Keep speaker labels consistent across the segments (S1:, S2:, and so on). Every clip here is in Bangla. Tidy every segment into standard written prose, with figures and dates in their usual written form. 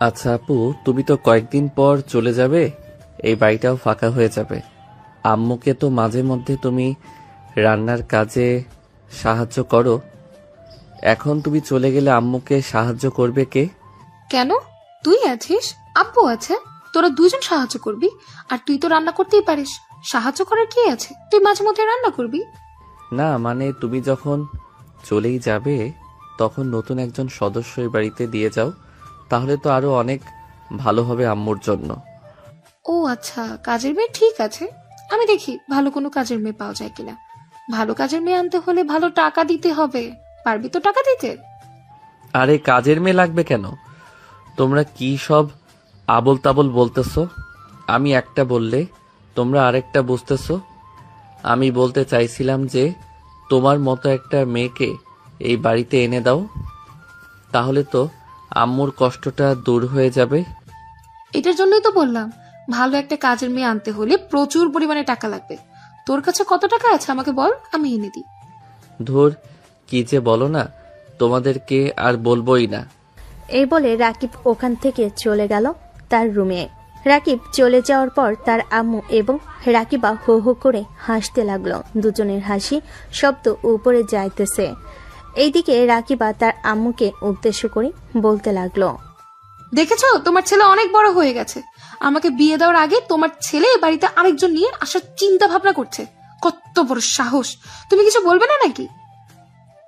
S1: আচ্ছা আপু, তুমি তো কয়েকদিন পর চলে যাবে, এই বাড়িটাও ফাঁকা হয়ে যাবে। আম্মুকে তো মাঝে মধ্যে তুমি রান্নার কাজে সাহায্য করো। এখন তুমি চলে গেলে আম্মুকে সাহায্য করবে কে?
S2: কেন? তুই আছিস, আব্বু আছে, তোরা দুজন সাহায্য করবি। আর তুই তো রান্না করতেই পারিস, সাহায্য করার কি আছে? তুই মাঝে মধ্যে রান্না করবি।
S1: না মানে তুমি যখন চলেই যাবে তখন নতুন একজন সদস্য এই বাড়িতে দিয়ে যাও, তাহলে তো আরো অনেক ভালো হবে আম্মুর জন্য।
S2: ও আচ্ছা, কাজের মেয়ে, ঠিক আছে। আমি দেখি ভালো কোনো কাজের মেয়ে পাওয়া যায় কিনা। ভালো কাজের মেয়ে আনতে হলে ভালো টাকা দিতে হবে। পারবি তো টাকা দিতে?
S1: আরে কাজের মেয়ে লাগবে কেন? তোমরা কি সব আবল তাবল বলতেছো? আমি একটা বললে তোমরা আরেকটা বুঝতেছো। আমি বলতে চাইছিলাম যে তোমার মতো একটা মেয়েকে এই বাড়িতে এনে দাও, তাহলে তো আম্মুর কষ্টটা দূর হয়ে যাবে।
S2: এটার জন্যই তো বললাম, ভালো একটা কাজের মেয়ে আনতে হলে প্রচুর পরিমাণে টাকা লাগবে। তোর কাছে কত টাকা আছে আমাকে বল, আমি এনে দিই।
S1: ধুর, কি যে বলো না, তোমাদেরকে আর বলবোই না।
S3: এই বলে রাকিব ওখান থেকে চলে গেল তার রুমে। রাকিব চলে যাওয়ার পর তার আম্মু এবং রাকিবা হো হো করে হাসতে লাগলো। দুজনের হাসি শব্দ উপরে যাইতেছে। এইদিকে রাকিবা তার আম্মুকে উদ্দেশ্য করে বলতে লাগলো,
S2: দেখেছো, তোমার ছেলে অনেক বড় হয়ে গেছে। আমাকে বিয়ে দেওয়ার আগে তোমার ছেলে এ বাড়িতে আরেকজন নিয়ে আসার চিন্তা ভাবনা করছে। কত বড় সাহস! তুমি কিছু বলবে না নাকি?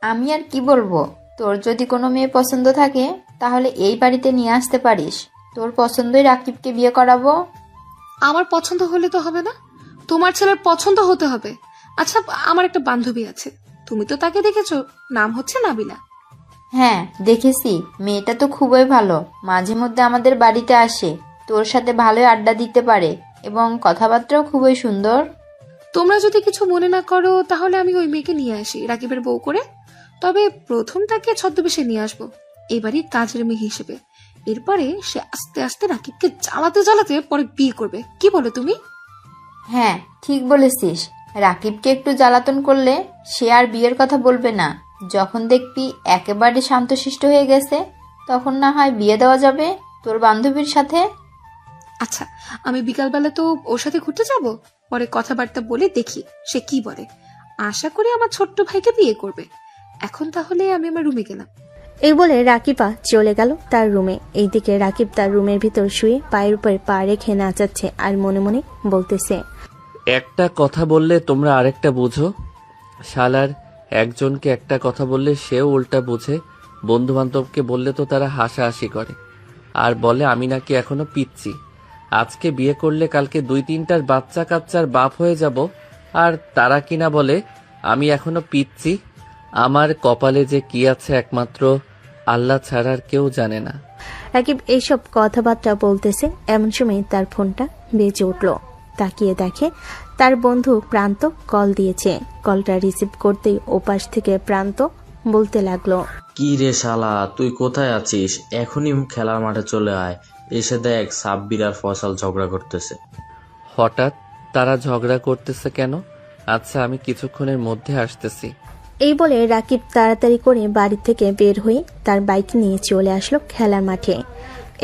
S4: আমি আর কি বলবো? তোর যদি কোনো মেয়ে পছন্দ থাকে তাহলে এই বাড়িতে নিয়ে আসতে পারিস। তোর পছন্দই রাকিবকে বিয়ে করাবো।
S2: আমার পছন্দ হলে তো হবে না, তোমার ছেলের পছন্দ হতে হবে। আচ্ছা, আমার একটা বান্ধবী আছে, তুমি তো তাকে দেখেছো, নাম হচ্ছে নাবিলা।
S4: হ্যাঁ দেখেছি, মেয়েটা তো খুবই ভালো। মাঝে মধ্যে আমাদের বাড়িতে আসে, তোর সাথে ভালোই আড্ডা দিতে পারে এবং কথাবার্তাও খুবই সুন্দর।
S2: তোমরা যদি কিছু মনে না করো তাহলে আমি ওই মেয়েকে নিয়ে আসি রাকিবের বউ করে। তবে প্রথম তাকে ছদ্মবেশে নিয়ে আসবো এবারই কাজের মেয়ে হিসেবে। এরপরে সে আস্তে আস্তে রাকিবকে জ্বালাতে জ্বালাতে পরে বিয়ে করবে। কি বলো তুমি?
S4: হ্যাঁ ঠিক বলেছিস, রাকিবকে একটু জ্বালাতন করলে সে আর বিয়ের কথা বলবে না। যখন দেখবি একেবারে শান্তশিষ্ট হয়ে গেছে তখন না হয় বিয়ে দেওয়া যাবে তোর বান্ধবীর সাথে।
S2: আচ্ছা, আমি বিকালবেলা তো ওর সাথে ঘুরতে যাব, পরে কথাবার্তা বলে দেখি সে কি বলে। আশা করি আমার ছোট্ট ভাইকে বিয়ে করবে। এখন তাহলে আমি আমার রুমে গেলাম।
S3: এই বলে রাকিবা চলে গেল তার রুমে। এইদিকে রাকিব তার রুমের ভিতর শুয়ে পায়ের উপরে পা রেখে নাচাচ্ছে আর মনে মনে বলতেছে,
S1: একটা কথা বললে তোমরা আরেকটা বুঝো। শালার একজনকে একটা কথা বললে সেও উল্টা বুঝে। বন্ধু বান্ধবকে বললে তো তারা হাসাহাসি করে আর বলে আমি নাকি এখনো পিচ্ছি। আজকে বিয়ে করলে কালকে 2-3টার বাচ্চা কাচ্চার বাপ হয়ে যাব, আর তারা কিনা বলে আমি এখনো পিচ্ছি। আমার কপালে যে কি আছে একমাত্র আল্লাহ ছাড়া আর কেউ জানে না।
S3: রাকিব এইসব কথাবার্তা বলতেছে এমন সময় তার ফোনটা বেজে উঠল। তাকিয়ে দেখে তার বন্ধু প্রান্ত কল দিয়েছে। কলটা রিসিভ করতেই ওপাশ থেকে প্রান্ত বলতে লাগলো,
S5: কি রে শালা, তুই কোথায় আছিস? এখনই খেলার মাঠে চলে আয়। এসে দেখ সাব্বির আর ফয়সাল ঝগড়া করতেছে।
S1: হঠাৎ তারা ঝগড়া করতেছে কেন? আচ্ছা আমি কিছুক্ষণের মধ্যে আসতেছি।
S3: এই বলে রাকিব তাড়াতাড়ি করে বাড়ি থেকে বের হয়ে তার বাইক নিয়ে চলে আসলো খেলার মাঠে।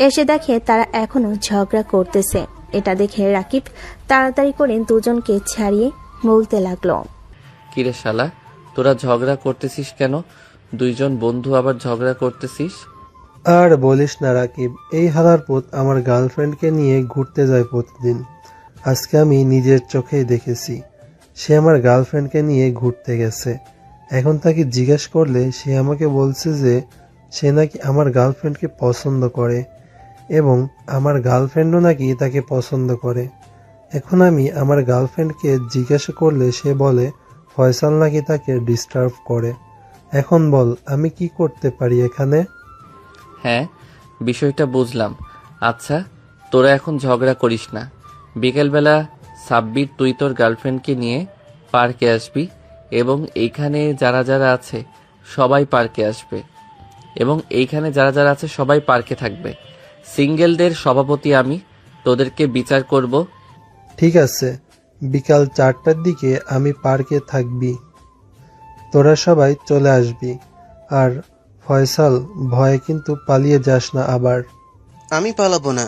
S3: এসে দেখে তারা এখনো ঝগড়া করতেছে। এটা দেখে রাকিব তাড়াতাড়ি করে দুজনকে ছাড়িয়ে বলতে লাগলো,
S1: কিরে শালা, তোরা ঝগড়া করতেছিস কেন? দুইজন বন্ধু আবার ঝগড়া করতেছিস?
S6: আর বলিস না রাকিব, এই হালারপুত আমার গার্লফ্রেন্ডকে নিয়ে ঘুরতে যায় প্রতিদিন। আজকে আমি নিজের চোখেই দেখেছি, সে আমার গার্লফ্রেন্ডকে নিয়ে ঘুরতে গেছে। এখন তাকে জিজ্ঞেস করলে সে আমাকে বলছে যে সে নাকি আমার গার্লফ্রেন্ডকে পছন্দ করে এবং আমার গার্লফ্রেন্ডও নাকি তাকে পছন্দ করে। এখন আমি আমার গার্লফ্রেন্ডকে জিজ্ঞাসা করলে সে বলে ফয়সাল নাকি তাকে ডিস্টার্ব করে। এখন বল আমি কি করতে পারি এখানে?
S1: হ্যাঁ, বিষয়টা বুঝলাম। আচ্ছা তোরা এখন ঝগড়া করিস না। বিকেলবেলা সাব্বির তুই তোর গার্লফ্রেন্ডকে নিয়ে পার্কে আসবি এবং এইখানে যারা যারা আছে সবাই পার্কে আসবে এবং এইখানে যারা যারা আছে সবাই পার্কে থাকবে। সিঙ্গেলদের সভাপতি আমি, তোদেরকে বিচার করব।
S6: ঠিক আছে, বিকাল 4টার দিকে আমি পার্কে থাকবি, তোরা সবাই চলে আসবি। আর ফয়সাল, ভয়ে কিন্তু পালিয়ে যাস না আবার।
S7: আমি পালাবো না।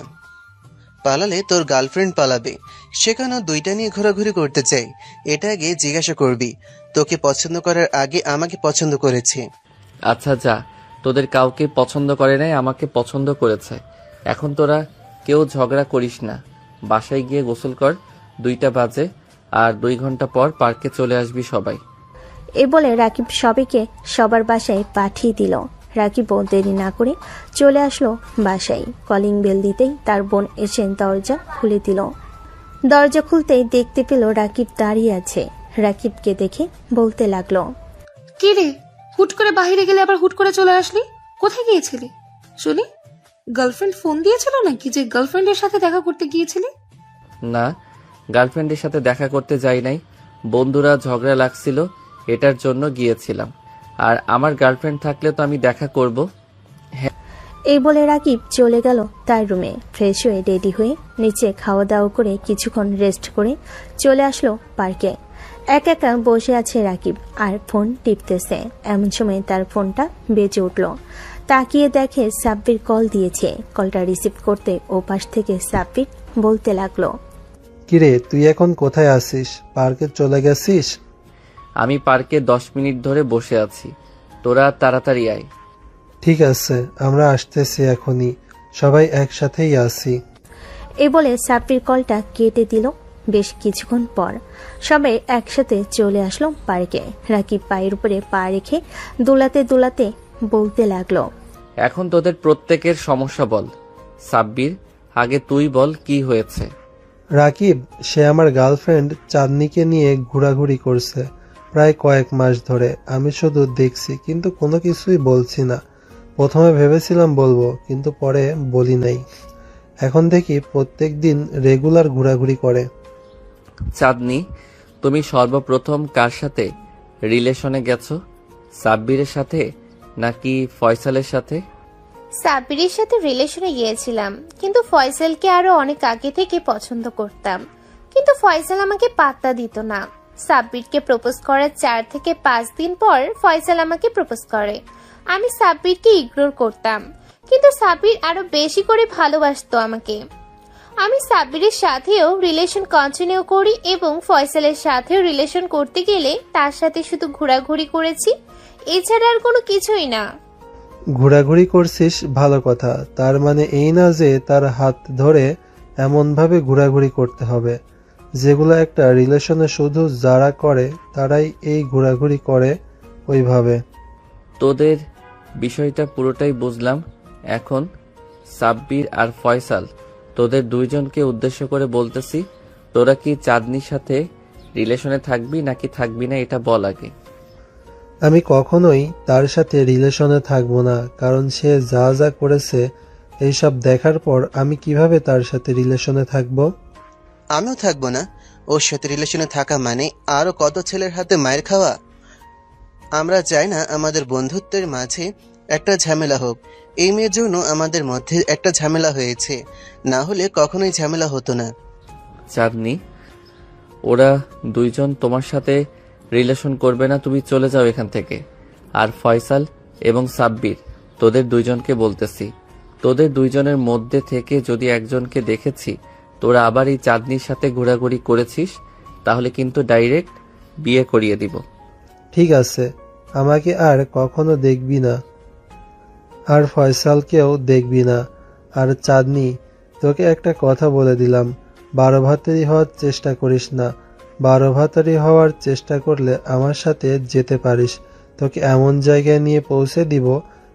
S7: পালালে তোর গার্লফ্রেন্ড পালাবে। সেখানেও দুইটা নিয়ে ঘোরাঘুরি করতে চাই। এটা আগে জিজ্ঞাসা করবি, তোকে পছন্দ করার আগে আমাকে পছন্দ করেছে।
S1: আচ্ছা যা, তোদের কাউকে পছন্দ করে নাই, আমাকে পছন্দ করেছে। এখন তোরা কেউ ঝগড়া করিস না, বাসায় গিয়ে গোসল কর। 2টা বাজে, আর 2 ঘন্টা পর পার্কে চলে আসবি সবাই।
S3: এ বলে রাকিব সবাইকে সবার বাসায় পাঠিয়ে দিল। রাকিবও দেরি না করে চলে আসলো বাসায়। কলিং বেল দিতেই তার বোন এসে দরজা খুলে দিল। দরজা খুলতেই দেখতে পেল রাকিব দাঁড়িয়ে আছে। রাকিবকে দেখে বলতে লাগলো,
S2: কি রে, হুট করে বাইরে গেলে আবার হুট করে চলে আসলি? কোথায় গিয়েছিলি শুনি? গার্লফ্রেন্ড ফোন দিয়েছিল নাকি যে গার্লফ্রেন্ডের সাথে দেখা করতে গিয়েছিলি?
S1: না, গার্লফ্রেন্ডের সাথে দেখা করতে যাই নাই, বন্ধুরা ঝগড়া লাগছিল এটার জন্য গিয়েছিলাম। আর আমার গার্লফ্রেন্ড থাকলে তো আমি দেখা করব।
S3: এই বলে রাকিব চলে গেল তার রুমে। ফ্রেশ হয়ে রেডি হয়ে নিচে খাওয়া দাওয়া করে কিছুক্ষণ রেস্ট করে চলে আসলো পার্কে। একা একা বসে আছে রাকিব আর ফোন টিপতেছে। এমন সময় তার ফোনটা বেজে উঠল। তাকিয়ে দেখে সাব্বির কল দিয়েছে। কলটা রিসিভ করতে ও পাশ থেকে সাব্বির বলতে লাগলো,
S6: কিরে তুই এখন কোথায় আছিস? পার্কে চলে গেছিস?
S1: আমি পার্কে 10 মিনিট ধরে বসে আছি, তোরা তাড়াতাড়ি আয়।
S6: ঠিক আছে, আমরা আসতেছি এখনই, সবাই একসাথেই আছি।
S3: এই বলে সাব্বির কলটা কেটে দিল। বেশ কিছুক্ষণ পর সবাই একসাথে চলে আসলো পার্কে। রাকিব পায়ের উপরে পা রেখে দোলাতে দোলাতে বলতে লাগলো,
S1: এখন তোদের প্রত্যেকের সমস্যা বল। সাব্বির, আগে তুই বল কি হয়েছে।
S6: রাকিব, সে আমার গার্লফ্রেন্ড চাঁদনিকে নিয়ে ঘোরাঘুরি করছে প্রায় কয়েক মাস ধরে। আমি শুধু দেখছি, কিন্তু কোনো কিছুই বলছি না। প্রথমে ভেবেছিলাম বলবো, কিন্তু পরে বলি নাই। এখন দেখি প্রত্যেক দিন রেগুলার ঘোরাঘুরি করে।
S1: চাঁদনি, তুমি সর্বপ্রথম কার সাথে রিলেশনে গেছো? সাব্বিরের সাথে নাকি ফয়সালের সাথে?
S8: সাব্বিরের সাথে রিলেশনে গিয়েছিলাম, কিন্তু ফয়সালকে আরো অনেক আগে থেকে পছন্দ করতাম, কিন্তু ফয়সাল আমাকে পাত্তা দিত না। সাব্বিরকে প্রপোজ করার 4 থেকে 5 দিন পর ফয়সাল আমাকে প্রপোজ করে। আমি সাব্বিরকে ইগনোর করতাম, কিন্তু সাব্বির আরো বেশি করে ভালোবাসতো আমাকে। আমি সাব্বিরের সাথেও রিলেশন কন্টিনিউ করি এবং ফয়সালের সাথেও রিলেশন করতে গেলে তার সাথে শুধু ঘোরাঘুরি করেছি, এছাড়া আর কোনো কিছুই না।
S6: ঘোরাঘুরি করছিস ভালো কথা, তার মানে এই না যে তার হাত ধরে এমনভাবে ঘোরাঘুরি করতে হবে। যেগুলো একটা রিলেশনে শুধু যারা করে তারাই এই ঘোরাঘুরি করে ওইভাবে।
S1: তোদের বিষয়টা পুরোটাই বুঝলাম। এখন সাব্বির আর ফয়সাল, তোদের দুইজনকে উদ্দেশ্য করে বলতেছি, তোরা কি চাঁদনির সাথে রিলেশনে থাকবি নাকি থাকবি না এটা বল আগে।
S6: আমি কখনোই তার সাথে রিলেশনে থাকবো না, কারণ সে যা যা করেছে এইসব দেখার পর আমি কিভাবে তার সাথে রিলেশনে থাকবো?
S7: আমিও থাকবো না। ওর সাথে রিলেশনে থাকা মানে আরো কত ছেলের হাতে মায়ের খাওয়া। আমরা চাই না আমাদের বন্ধুত্বের মাঝে একটা ঝামেলা হোক। এই মেয়ের জন্য আমাদের মধ্যে একটা ঝামেলা হয়েছে, না হলে কখনোই ঝামেলা হতো না।
S1: চাঁদনি, ওরা দুইজন তোমার সাথে রিলেশন করবে না, তুমি চলে যাও এখান থেকে। আর ফয়সাল এবং সাব্বির, তোদের দুইজনকে বলতেছি, তোদের দুইজনের মধ্যে থেকে যদি একজনকে দেখেছি তোরা আবার এই চাঁদনির সাথে ঘোরাঘুরি করেছিস, তাহলে কিন্তু ডাইরেক্ট বিয়ে করিয়ে দিব।
S6: ঠিক আছে, আমাকে আর কখনো দেখবি না, আর ফয়সালকেও দেখবি না। আর চাঁদনি, তোকে একটা কথা বলে দিলাম, 12 ভাতারি হওয়ার চেষ্টা করিস না। 12 ভাতারি হওয়ার চেষ্টা করলে আমার সাথে যেতে পারিস। তোকে এমন জায়গায় নিয়ে পৌঁছে দিব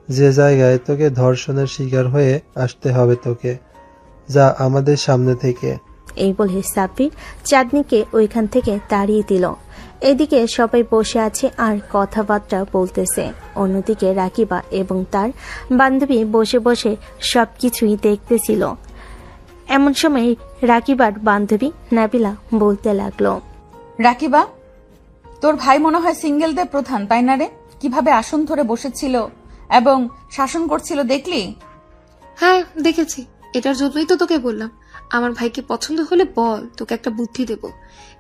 S6: যে জায়গায় তোকে ধর্ষণের শিকার হয়ে আসতে হবে। তোকে যা আমাদের সামনে থেকে।
S3: এই বলে সাব্বির চাঁদনিকে ওইখান থেকে তাড়িয়ে দিল। এদিকে সবাই বসে আছে আর কথাবার্তা বলতেছে। অন্যদিকে রাকিবা এবং তার বান্ধবী বসে বসে সবকিছুই দেখতেছিল। এমন সময় রাকিবার বান্ধবী নাবিলা বলতে লাগলো,
S9: রাকিবা, তোর ভাই মনে হয় সিঙ্গেলদের প্রধান, তাই না রে? কিভাবে আসন ধরে বসেছিল এবং শাসন করছিল দেখলি?
S2: হ্যাঁ দেখেছি, এটার জন্যই তো তোকে বললাম, আমার ভাইকে পছন্দ হলে বল, তোকে একটা বুদ্ধি দেব।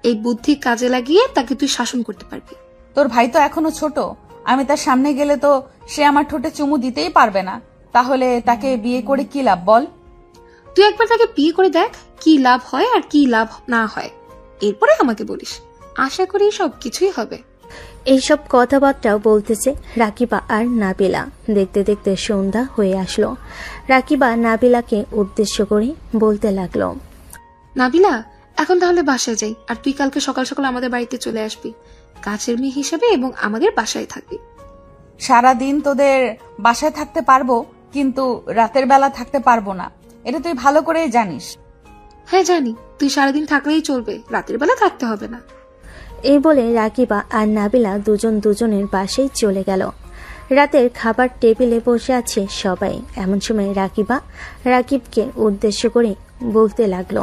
S2: এই বুদ্ধি কাজে লাগিয়ে তাকে তুই শাসন করতে পারবি।
S9: তোর ভাই তো এখনো ছোট, আমি তার সামনে গেলে তো সে আমার ঠোঁটে চুমু দিতেই পারবে না। তাহলে তাকে বিয়ে করে কি লাভ বল?
S2: তুই একবার তাকে বিয়ে করে দেখ, কি লাভ হয় আর কি লাভ না হয়, এরপরে আমাকে বলিস। আশা করি সব কিছুই হবে।
S3: এইসব কথাবার্তাও বলতেছে রাকিবা আর নাবিলা। দেখতে দেখতে সন্ধ্যা হয়ে আসলো। রাকিবা নাবিলাকে উদ্দেশ্য করে বলতে লাগলো,
S2: নাবিলা, এখন তাহলে বাসায় যাই, আর তুই কালকে সকাল সকাল আমাদের বাড়িতে চলে আসবি কাছের মেয়ে হিসেবে এবং আমাদের বাসায় থাকবি।
S9: সারাদিন তোদের বাসায় থাকতে পারবো, কিন্তু রাতের বেলা থাকতে পারবো না, এটা তুই ভালো করেই জানিস।
S2: হ্যাঁ জানি, তুই সারাদিন থাকলেই চলবে, রাতের বেলা থাকতে হবে না।
S3: এই বলে রাকিবা আর নাবিলা দুজন দুজনের বাসায় চলে গেল। রাতের খাবার টেবিলে বসে আছে সবাই। এমন সময় রাকিবা রাকিবকে উদ্দেশ্য করে বলতে লাগলো,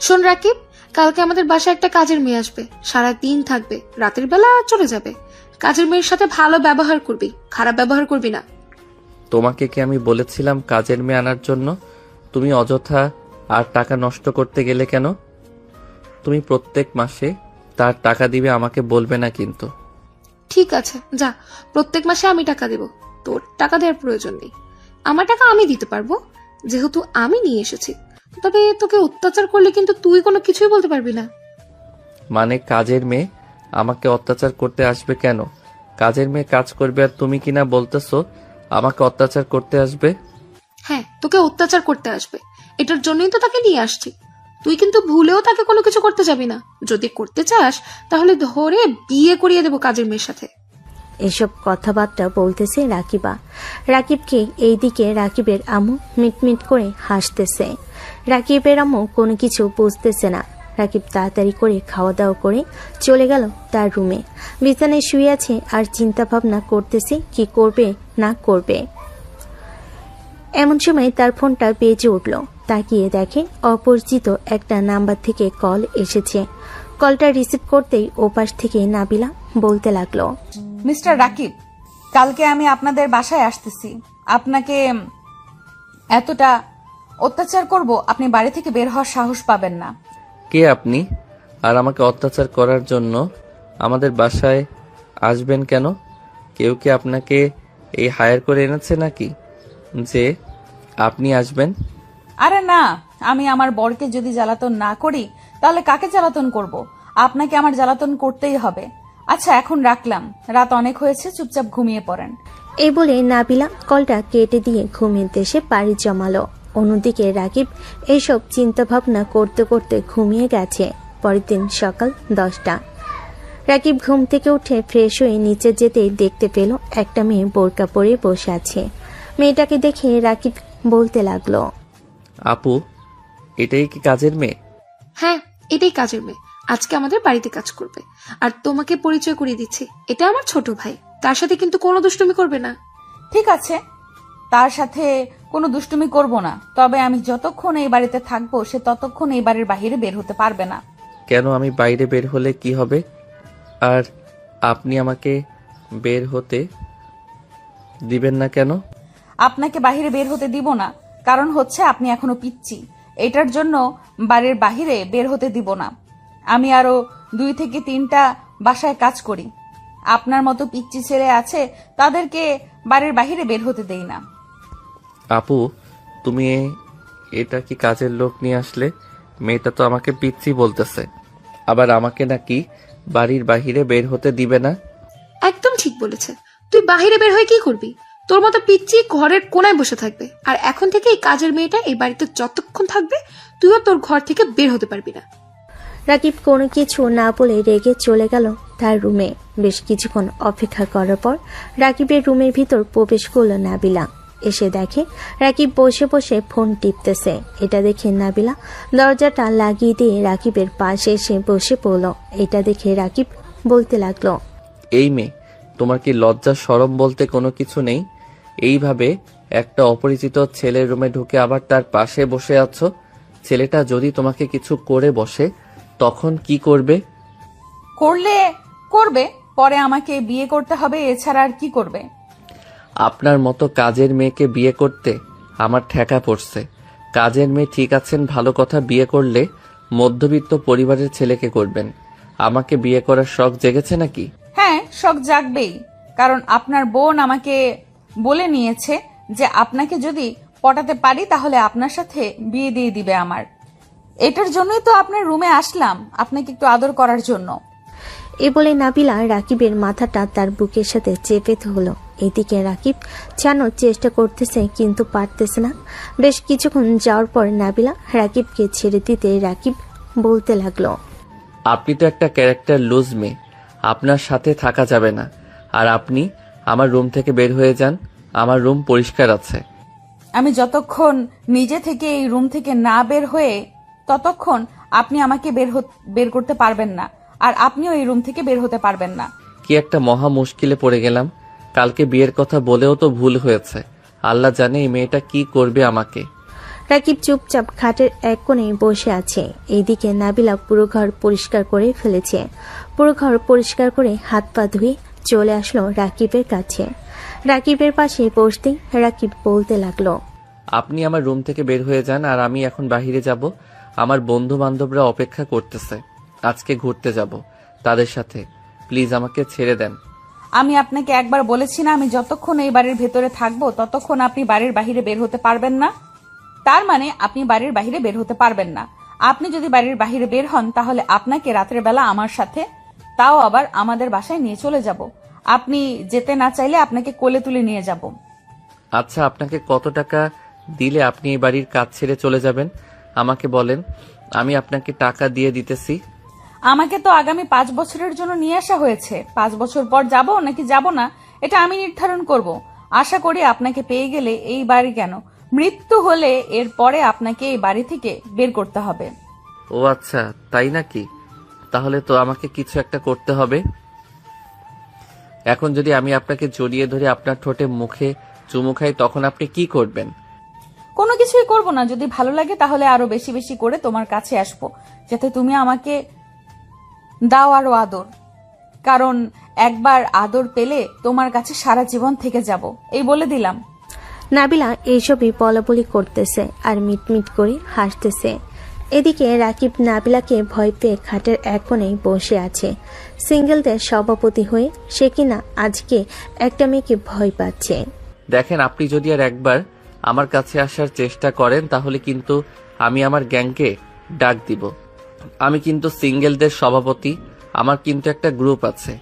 S2: শোন রাকিব, কালকে আমাদের বাসায় একটা কাজের মেয়ে আসবে, সারাদিন থাকবে, রাতের বেলা চলে যাবে। কাজের মেয়ের সাথে ভালো ব্যবহার করবি, খারাপ ব্যবহার করবি না।
S1: তোমাকে কি আমি বলেছিলাম কাজের মেয়ে আনার জন্য? তুমি অযথা আর টাকা নষ্ট করতে গেলে কেন? তুমি প্রত্যেক মাসে তার টাকা দিবে, আমাকে বলবে না কিন্তু।
S2: ঠিক আছে, যা, প্রত্যেক মাসে আমি টাকা দেব, তোর টাকা দেওয়ার প্রয়োজন নেই। আমার টাকা আমি দিতে পারবো, যেহেতু আমি নিয়ে এসেছি। তবে তোকে অত্যাচার করলে কিন্তু তুই কোনো কিছুই বলতে পারবি না।
S1: মানে কাজের মেয়ে আমাকে অত্যাচার করতে আসবে কেন? কাজের মেয়ে কাজ করবে আর তুমি কিনা বলতেছো আমাকে অত্যাচার করতে আসবে?
S2: হ্যাঁ, তোকে অত্যাচার করতে আসবে, এটার জন্যই তো তাকে নিয়ে আসছি। তুই কিন্তু ভুলেও তাকে কোনো কিছু করতে যাবি না। যদি করতে চাস তাহলে ধরে বিয়ে করিয়ে দেবো কাজের মেয়ের সাথে।
S3: এসব কথাবার্তা বলতেছে রাকিবা। রাকিবকে এইদিকে রাকিবের আম্মু মিটমিট করে হাসতেছে। রাকিবের আম্মু কোনো কিছু বুঝতেছে না। রাকিব তাড়াতাড়ি করে খাওয়া দাওয়া করে চলে গেল তার রুমে। বিছানায় শুয়ে আছে আর চিন্তা ভাবনা করতেছে কি করবে না করবে। এমন সময় তার ফোনটা বেজে উঠল। তাকিয়ে দেখে অপরিচিত একটা নাম্বার থেকে কল এসেছে। কলটা রিসিভ করতেই ওপাশ থেকে নাবিলা বলতে লাগলো,
S9: মিস্টার রাকিব, কালকে আমি আপনাদের বাসায় আসতেছি। আপনাকে এতটা অত্যাচার করব, আপনি বাড়ি থেকে বের হওয়ার সাহস পাবেন না।
S1: কে আপনি? আর আমাকে অত্যাচার করার জন্য আমাদের বাসায় আসবেন কেন? কেউ কি আপনাকে এই হায়ার করে এনেছে নাকি যে আপনি আসবেন?
S9: আরে না, আমি আমার বরকে যদি জ্বালাতন না করি তাহলে কাকে জ্বালাতন করব? আপনাকে আমার জ্বালাতন করতেই হবে। আচ্ছা, এখন রাখলাম, রাত অনেক হয়েছে, চুপচাপ ঘুমিয়ে পড়েন।
S3: এই বলে নাবিলা কলটা কেটে দিয়ে ঘুমের দেশে পাড়ি জমালো। অন্যদিকে রাকিব এইসব চিন্তা ভাবনা করতে করতে ঘুমিয়ে গেছে। পরের দিন সকাল 10টা। রাকিব ঘুম থেকে উঠে ফ্রেশ হয়ে নিচে যেতেই দেখতে পেল একটা মেয়ে বোরকা পরে বসে আছে। মেয়েটাকে দেখে রাকিব বলতে লাগলো,
S1: আপু, এটাই কি কাজের মেয়ে?
S2: হ্যাঁ, এটাই কাজের মেয়ে, আজকে আমাদের বাড়িতে কাজ করবে। আর তোমাকে পরিচয় করিয়ে দিচ্ছি, এটা আমার ছোট ভাই, তার সাথে কিন্তু কোনো দুষ্টুমি করবে না।
S9: ঠিক আছে, তার সাথে কোনো দুষ্টুমি করব না, তবে আমি যতক্ষণ এই বাড়িতে থাকবো সে ততক্ষণ এই বাড়ির বাইরে বের হতে পারবে না।
S1: কেন? আমি বাইরে বের হলে কি হবে? আর আপনি আমাকে বের হতে দিবেন না কেন?
S9: আপনাকে বাইরে বের হতে দিব না, কারণ হচ্ছে আপনি এখনো পিচ্চি। এটার জন্য বাড়ির বাইরে বের হতে দিব না। আমি আরো 2 থেকে 3টা বাসায় কাজ করি, আপনার মতো পিচ্চি ছেলে আছে, তাদেরকে বাড়ির বাইরে বের হতে দেই না।
S1: আপু, তুমি এটা কি কাজের লোক নিয়ে আসলে? মেয়েটা তো আমাকে পিচ্ছি বলতেছে, আবার আমাকে নাকি বাড়ির বাহিরে বের হতে দিবে না।
S2: একদম ঠিক বলেছে। তুই বাহিরে বের হয়ে কি করবি? তোর মতো পিচ্চি ঘরের কোনায় বসে থাকবে। আর এখন থেকে এই কাজের মেয়েটা এই বাড়িতে যতক্ষণ থাকবে তুইও তোর ঘর থেকে বের হতে পারবি না।
S3: রাকিব কোনো কিছু না বলে রেগে চলে গেল তার রুমে। বেশ কিছুক্ষণ অপেক্ষা করার পর রাকিবের রুমের ভিতর প্রবেশ করল নাবিলা। এসে দেখে রাকিব বসে বসে ফোন টিপতেছে। এটা দেখে নাবিলা দরজাটা লাগিয়ে দিয়ে রাকিবের পাশে এসে বসে পড়ল। এটা দেখে রাকিব বলতে লাগলো,
S1: এই মেয়ে, তোমার কি লজ্জা শরম বলতে কোনো কিছু নেই? এইভাবে একটা অপরিচিত ছেলের রুমে ঢুকে আবার তার পাশে বসে আছো। ছেলেটা যদি তোমাকে কিছু করে বসে তখন কি করবে?
S9: করলে করবে, পরে আমাকে বিয়ে করতে হবে, এছাড়া আর কি করবে?
S1: আপনার মতো কাজের মেয়েকে বিয়ে করতে আমার ঠেকা পড়ছে। কাজের মেয়ে ঠিক আছেন, ভালো কথা, বিয়ে করলে মধ্যবিত্ত পরিবারের ছেলেকে করবেন। আমাকে বিয়ে করার শখ জেগেছে নাকি?
S9: হ্যাঁ, শখ জাগবেই, কারণ আপনার বোন আমাকে বলে নিয়েছে যে আপনাকে যদি পটাতে পারি তাহলে আপনার সাথে বিয়ে দিয়ে দিবে আমার। এটার জন্যই তো আপনার রুমে আসলাম, আপনাকে একটু আদর করার জন্য।
S3: এ বলে নাবিলা রাকিবের মাথাটা তার বুকের সাথে চেপে ধরল। এদিকে রাকিব ছাড়ানোর চেষ্টা করতেছে কিন্তু পারতেছে না। বেশ কিছুক্ষণ যাওয়ার পর নাবিলা রাকিবকে ছেড়ে দিতে রাকিব বলতে লাগলো,
S1: আপনি তো একটা ক্যারেক্টার লুজ মেয়ে, আপনার সাথে থাকা যাবে না। আর আপনি আমার রুম থেকে বের হয়ে যান, আমার রুম পরিষ্কার আছে।
S9: আমি যতক্ষণ নিজে থেকে এই রুম থেকে না বের হয়ে ততক্ষণ আপনি আমাকে বের করতে পারবেন না, আর আপনিও এই রুম থেকে বের হতে পারবেন না।
S1: কি একটা মহা মুশকিলে পড়ে গেলাম। কালকে বিয়ের কথা বলেও তো ভুল হয়েছে। আল্লাহ জানে এই মেয়েটা কি করবে আমাকে।
S3: রাকিব চুপচাপ খাটের এক কোণে বসে আছে। এইদিকে নাবিলা পুরো ঘর পরিষ্কার করে ফেলেছে। পুরো ঘর পরিষ্কার করে হাত পা ধুয়ে চলে আসলো রাকিবের কাছে। রাকিবের পাশে বসতেই রাকিব বলতে লাগলো,
S1: আপনি আমার রুম থেকে বের হয়ে যান, আর আমি এখন বাইরে যাব। আমার বন্ধু বান্ধবরা অপেক্ষা করতেছে, আজকে ঘুরতে যাব তাদের সাথে। প্লিজ আমাকে ছেড়ে দেন।
S9: আমি আপনাকে একবার বলেছি না, আমি যতক্ষণ এই বাড়ির ভেতরে থাকবো ততক্ষণ আপনি বাড়ির বাইরে বের হতে পারবেন না? তার মানে আপনি বাড়ির বাইরে বের হতে পারবেন না। আপনি যদি বাড়ির বাইরে বের হন তাহলে আপনাকে রাতের বেলা আমার সাথে, তাও আবার আমাদের বাসায় নিয়ে চলে যাব। আপনি যেতে না চাইলে আপনাকে কোলে তুলে নিয়ে যাব।
S1: আচ্ছা, আপনাকে কত টাকা দিলে আপনি এই বাড়ির কাজ ছেড়ে চলে যাবেন আমাকে বলেন, আমি আপনাকে টাকা দিয়ে দিতেছি।
S9: আমাকে তো আগামী 5 বছরের জন্য নিয়ে আসা হয়েছে। 5 বছর পর যাব নাকি যাব না এটা আমি নির্ধারণ করব। আশা করি আপনাকে পেয়ে গেলে এই বাড়ি কেন, মৃত্যু হলে এর পরে আপনাকে এই বাড়ি থেকে বের করতে হবে।
S1: ও আচ্ছা, তাই নাকি? তাহলে তো আমাকে কিছু একটা করতে হবে। এখন যদি আমি আপনাকে জড়িয়ে ধরে আপনার ঠোঁটে মুখে চুমু খাই, তখন আপনি কি করবেন?
S9: কোনো কিছুই করব না। যদি ভালো লাগে তাহলে আরো বেশি বেশি করে তোমার কাছে আসবো, যাতে তুমি আমাকে দাও আরো আদর। কারণ একবার আদর পেলে তোমার কাছে সারা জীবন থেকে যাব, এই বলে দিলাম।
S3: নাবিলা এইসবই বলাবলি করতেছে আর মিটমিট করে হাসতেছে। এদিকে রাকিব নাবিলাকে ভয় পেয়ে খাটের এক কোণেই বসে আছে। সিঙ্গেলদের সভাপতি হয়ে সে কিনা আজকে একটা মেয়েকে ভয় পাচ্ছে।
S1: দেখেন, আপনি যদি আর একবার আমার কাছে আসার চেষ্টা করেন তাহলে কিন্তু আমি আমার গ্যাংকে ডাক দিব। আমি কিন্তু সিঙ্গেলদের সভাপতি, আমার কিন্তু একটা গ্রুপ আছে।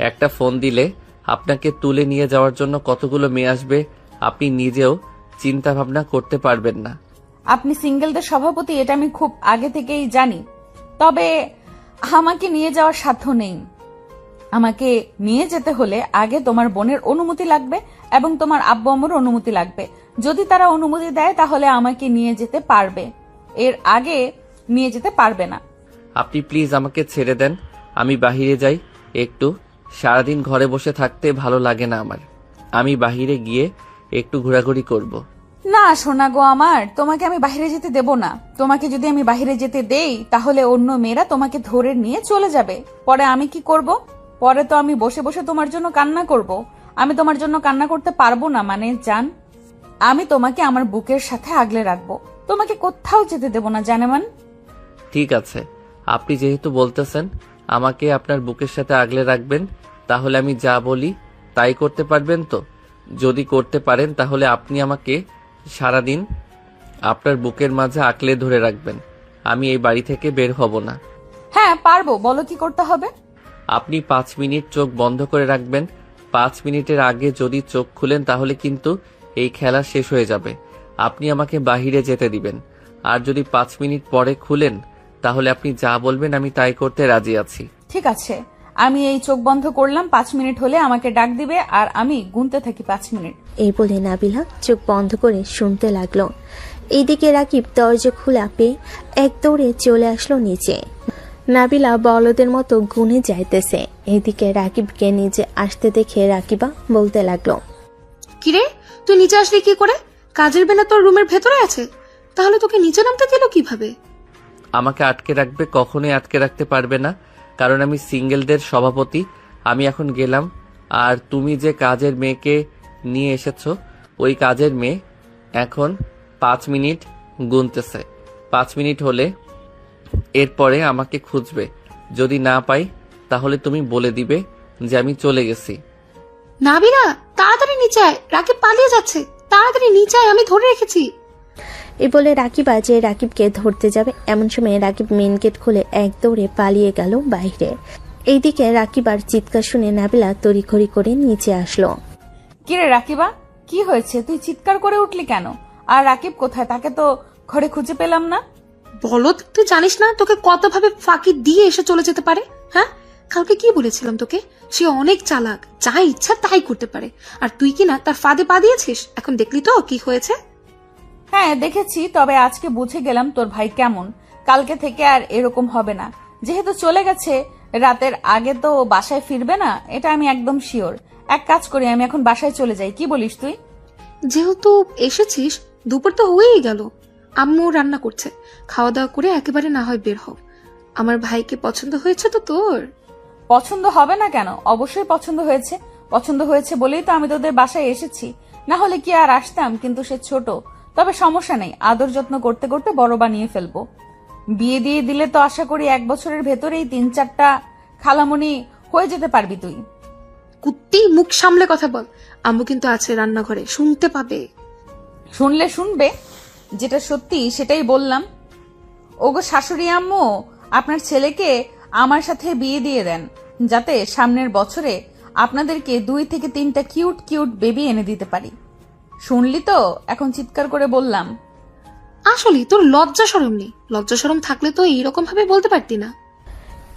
S1: একটা ফোন দিলে আপনাকে তুলে নিয়ে যাওয়ার জন্য কতগুলো মেয়ে আসবে আপনি নিজেও চিন্তা ভাবনা করতে পারবেন না।
S9: আপনি সিঙ্গেলদের সভাপতি এটা আমি খুব আগে থেকেই জানি, তবে আমাকে নিয়ে যাওয়ার সাধ্য নেই। আমাকে নিয়ে যেতে হলে আগে তোমার বোনের অনুমতি লাগবে এবং তোমার আব্বু আম্মুর অনুমতি লাগবে। যদি তারা অনুমতি দেয় তাহলে আমাকে নিয়ে যেতে পারবে, এর আগে নিয়ে যেতে পারবে না।
S1: আপনি প্লিজ আমাকে ছেড়ে দেন, আমি বাহিরে যাই একটু। সারাদিন ঘরে বসে থাকতে ভালো লাগে না আমার। আমি বাহিরে গিয়ে একটু ঘোরাঘুরি করব।
S9: না সোনা গো আমার, তোমাকে আমি বাইরে যেতে দেব না। তোমাকে যদি আমি বাইরে যেতে দেই তাহলে অন্য মেয়েরা তোমাকে ধরে নিয়ে চলে যাবে। পরে আমি কি করব? পরে তো আমি বসে বসে তোমার জন্য কান্না করব। আমি তোমার জন্য কান্না করতে পারবো না মানে জান। আমি তোমাকে আমার বুকের সাথে আগলে রাখবো, তোমাকে কোথাও যেতে দেব না জানেমান।
S1: ঠিক আছে, আপনি যেহেতু বলতেছেন আমাকে আপনার বুকের সাথে আগলে রাখবেন, তাহলে আমি যা বলি তাই করতে পারবেন তো? যদি করতে পারেন তাহলে আপনি আমাকে সারাদিন আপনার বুকের মাঝে আঁকলে ধরে রাখবেন। আমি এই বাড়ি থেকে বের হব না।
S9: হ্যাঁ পারবো, বলো কি করতে হবে।
S1: আপনি 5 মিনিট চোখ বন্ধ করে রাখবেন। 5 মিনিটের আগে যদি চোখ খুলেন তাহলে কিন্তু এই খেলা শেষ হয়ে যাবে। আপনি আমাকে বাহিরে যেতে দিবেন। আর যদি 5 মিনিট পরে খুলেন তাহলে আপনি যা বলবেন আমি তাই করতে রাজি আছি।
S9: ঠিক আছে, আমি এই চোখ বন্ধ করলাম। 5 মিনিট হলে আমাকে ডাক দিবে আর আমি গুনতে থাকি 5 মিনিট।
S3: এই বলে নাবিলা চোখ বন্ধ করে শুনতে লাগলো। এইদিকে রাকিব দরজা খোলা পেয়ে এক দৌড়ে চলে আসলো নিচে। নাবিলা বলদের মতো গুনে যাইতেছে। এদিকে রাকিবকে নিচে আসতে দেখে রাকিবা বলতে লাগলো,
S2: কিরে, তুই নিচে আসলি কি করে? কাজের বেলা তোর রুমের ভেতরে আছে, তাহলে তোকে নিচে নামতে দিল কিভাবে?
S1: আমাকে আটকে রাখবে? কখনোই আটকে রাখতে পারবে না, কারণ আমি সিঙ্গেলদের সভাপতি। আমি এখন গেলাম। আর তুমি যে কাজের মেয়েকে নিয়ে এসেছো, ওই কাজের মেয়ে এখন 5 মিনিট গুনতেছে। 5 মিনিট হলে এরপরে আমাকে খুঁজবে। যদি না পাই তাহলে তুমি বলে দিবে যে আমি চলে গেছি।
S2: নাবিলা, তাড়াতাড়ি নিচে আয়, রাকিব পালিয়ে যাচ্ছে, তাড়াতাড়ি নিচে আয়, আমি ধরে রেখেছি।
S3: এই বলে রাকিবা যে রাকিবকে ধরতে যাবে এমন সময় রাকিব মেন গেট খুলে এক দৌড়ে পালিয়ে গেল বাইরে। এইদিকে রাকিবার চিৎকার শুনে নাবিলা তড়িঘড়ি করে নিচে আসলো।
S9: কিরে রাকিবা, কি হয়েছে? তুই চিৎকার করে উঠলি কেন? আর রাকিব কোথায়? তাকে তো ঘরে খুঁজে পেলাম না।
S2: বলদ, তুই জানিস না তোকে কতভাবে ফাঁকি দিয়ে এসে চলে যেতে পারে? হ্যাঁ, কালকে কি বলেছিলাম তোকে? সে অনেক চালাক, যা ইচ্ছা তাই করতে পারে। আর তুই কি না তার ফাঁদে পা দিয়েছিস? এখন দেখলি তো কি হয়েছে।
S9: হ্যাঁ দেখেছি, তবে আজকে বুঝে গেলাম তোর ভাই কেমন। কালকে থেকে আর এরকম হবে না। যেহেতু চলে গেছে, রাতের আগে তো বাসায় ফিরবে না, এটা আমি একদম শিওর। এক কাজ করি, আমি এখন বাসায় চলে যাই, কি বলিস তুই?
S2: যেহেতু এসেছিস, দুপুর তো হয়েই গেল। আম্মু রান্না করছে, খাওয়া দাওয়া করে একেবারে না হয় বের হও। আমার ভাইকে পছন্দ হয়েছে তো তোর?
S9: পছন্দ হবে না কেন? অবশ্যই পছন্দ হয়েছে। পছন্দ হয়েছে বলেই তো আমি তোদের বাসায় এসেছি, না হলে কি আর আসতাম? কিন্তু সে ছোট, তবে সমস্যা নেই, আদর যত্ন করতে করতে বড় বানিয়ে ফেলবো। বিয়ে দিয়ে দিলে তো আশা করি 1 বছরের ভেতরেই 3-4টা খালামণি হয়ে যেতে পারবি তুই।
S2: কুত্তি, মুখ সামলে কথা বল। আম্মু কিন্তু আছে রান্নাঘরে, শুনতে পাবে।
S9: শুনলে শুনবে, যেটা সত্যি সেটাই বললাম। ওগো শাশুড়ি আম্মু, আপনার ছেলেকে আমার সাথে বিয়ে দিয়ে দেন, যাতে সামনের বছরে আপনাদেরকে 2 থেকে 3টা কিউট কিউট বেবি এনে দিতে পারি। শুনলি তো? এখন চিৎকার করে বললাম।
S2: আসলে তোর লজ্জা শরম নেই? লজ্জা শরম থাকলে তো এইরকম ভাবে বলতে পারতি না।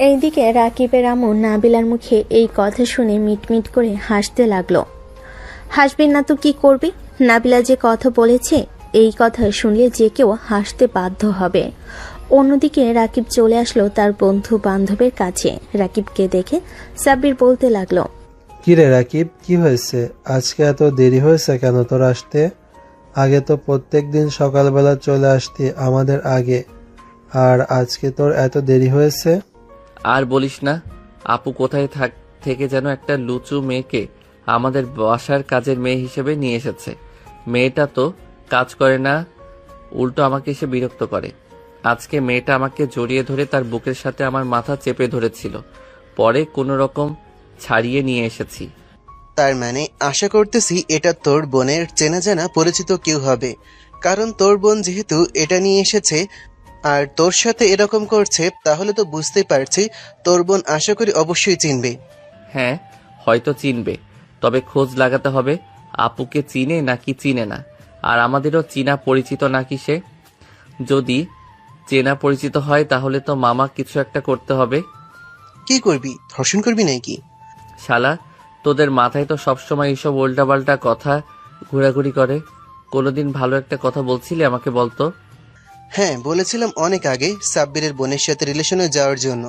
S3: এইদিকে রাকিবের আম্মু নাবিলার মুখে এই কথা শুনে মিটমিট করে হাসতে লাগলো। হাসবি না তো কি করবি? নাবিলা যে কথা বলেছে, এই কথা শুনলে যে কেউ হাসতে বাধ্য হবে। অন্যদিকে রাকিব চলে আসলো তার বন্ধু বান্ধবের কাছে। রাকিবকে দেখে সাব্বির বলতে লাগলো,
S6: কিরে রাকিব, কি হয়েছে? আজকে এত দেরি হয়েছে কেন তোর আসতে? আগে তো প্রত্যেক দিন সকালবেলা চলে আসতি আমাদের আগে, আর আজকে তোর এত দেরি হয়েছে?
S1: আর বলিস না, আপু কোথায় থেকে যেন একটা লুচু মেয়েকে আমাদের বাসার কাজের মেয়ে হিসেবে নিয়ে এসেছে। মেয়েটা তো কাজ করে না, উল্টো আমাকে এসে বিরক্ত করে। আজকে মেয়েটা আমাকে জড়িয়ে ধরে তার বুকের সাথে আমার মাথা চেপে ধরেছিল, পরে কোনো রকম ছাড়িয়ে নিয়ে এসেছি।
S7: তার মানে আশা করতেছি এটা তোর বোনের চেনা জানা পরিচিত কেউ হবে, কারণ তোর বোন যেহেতু এটা নিয়ে এসেছে আর তোর সাথে এরকম করছে, তাহলে তো বুঝতে পারছি তোর বোন আশা করি অবশ্যই চিনবে।
S1: হ্যাঁ, হয়তো চিনবে, তবে খোঁজ লাগাতে হবে আপুকে চিনে নাকি চিনে না, আর আমাদেরও চিনা পরিচিত নাকি সে। যদি চেনা পরিচিত হয় তাহলে তো মামা কিছু একটা করতে হবে।
S7: কি করবি? ধর্ষণ করবি নাকি?
S1: শালা, তোদের মাথায় তো সবসময় এইসব উল্টাপাল্টা কথা ঘোরাঘুরি করে। কোনোদিন ভালো একটা কথা বলছিলি আমাকে বলতো?
S7: হ্যাঁ বলেছিলাম অনেক আগে সাব্বিরের বোনের সাথে রিলেশনে যাওয়ার জন্য,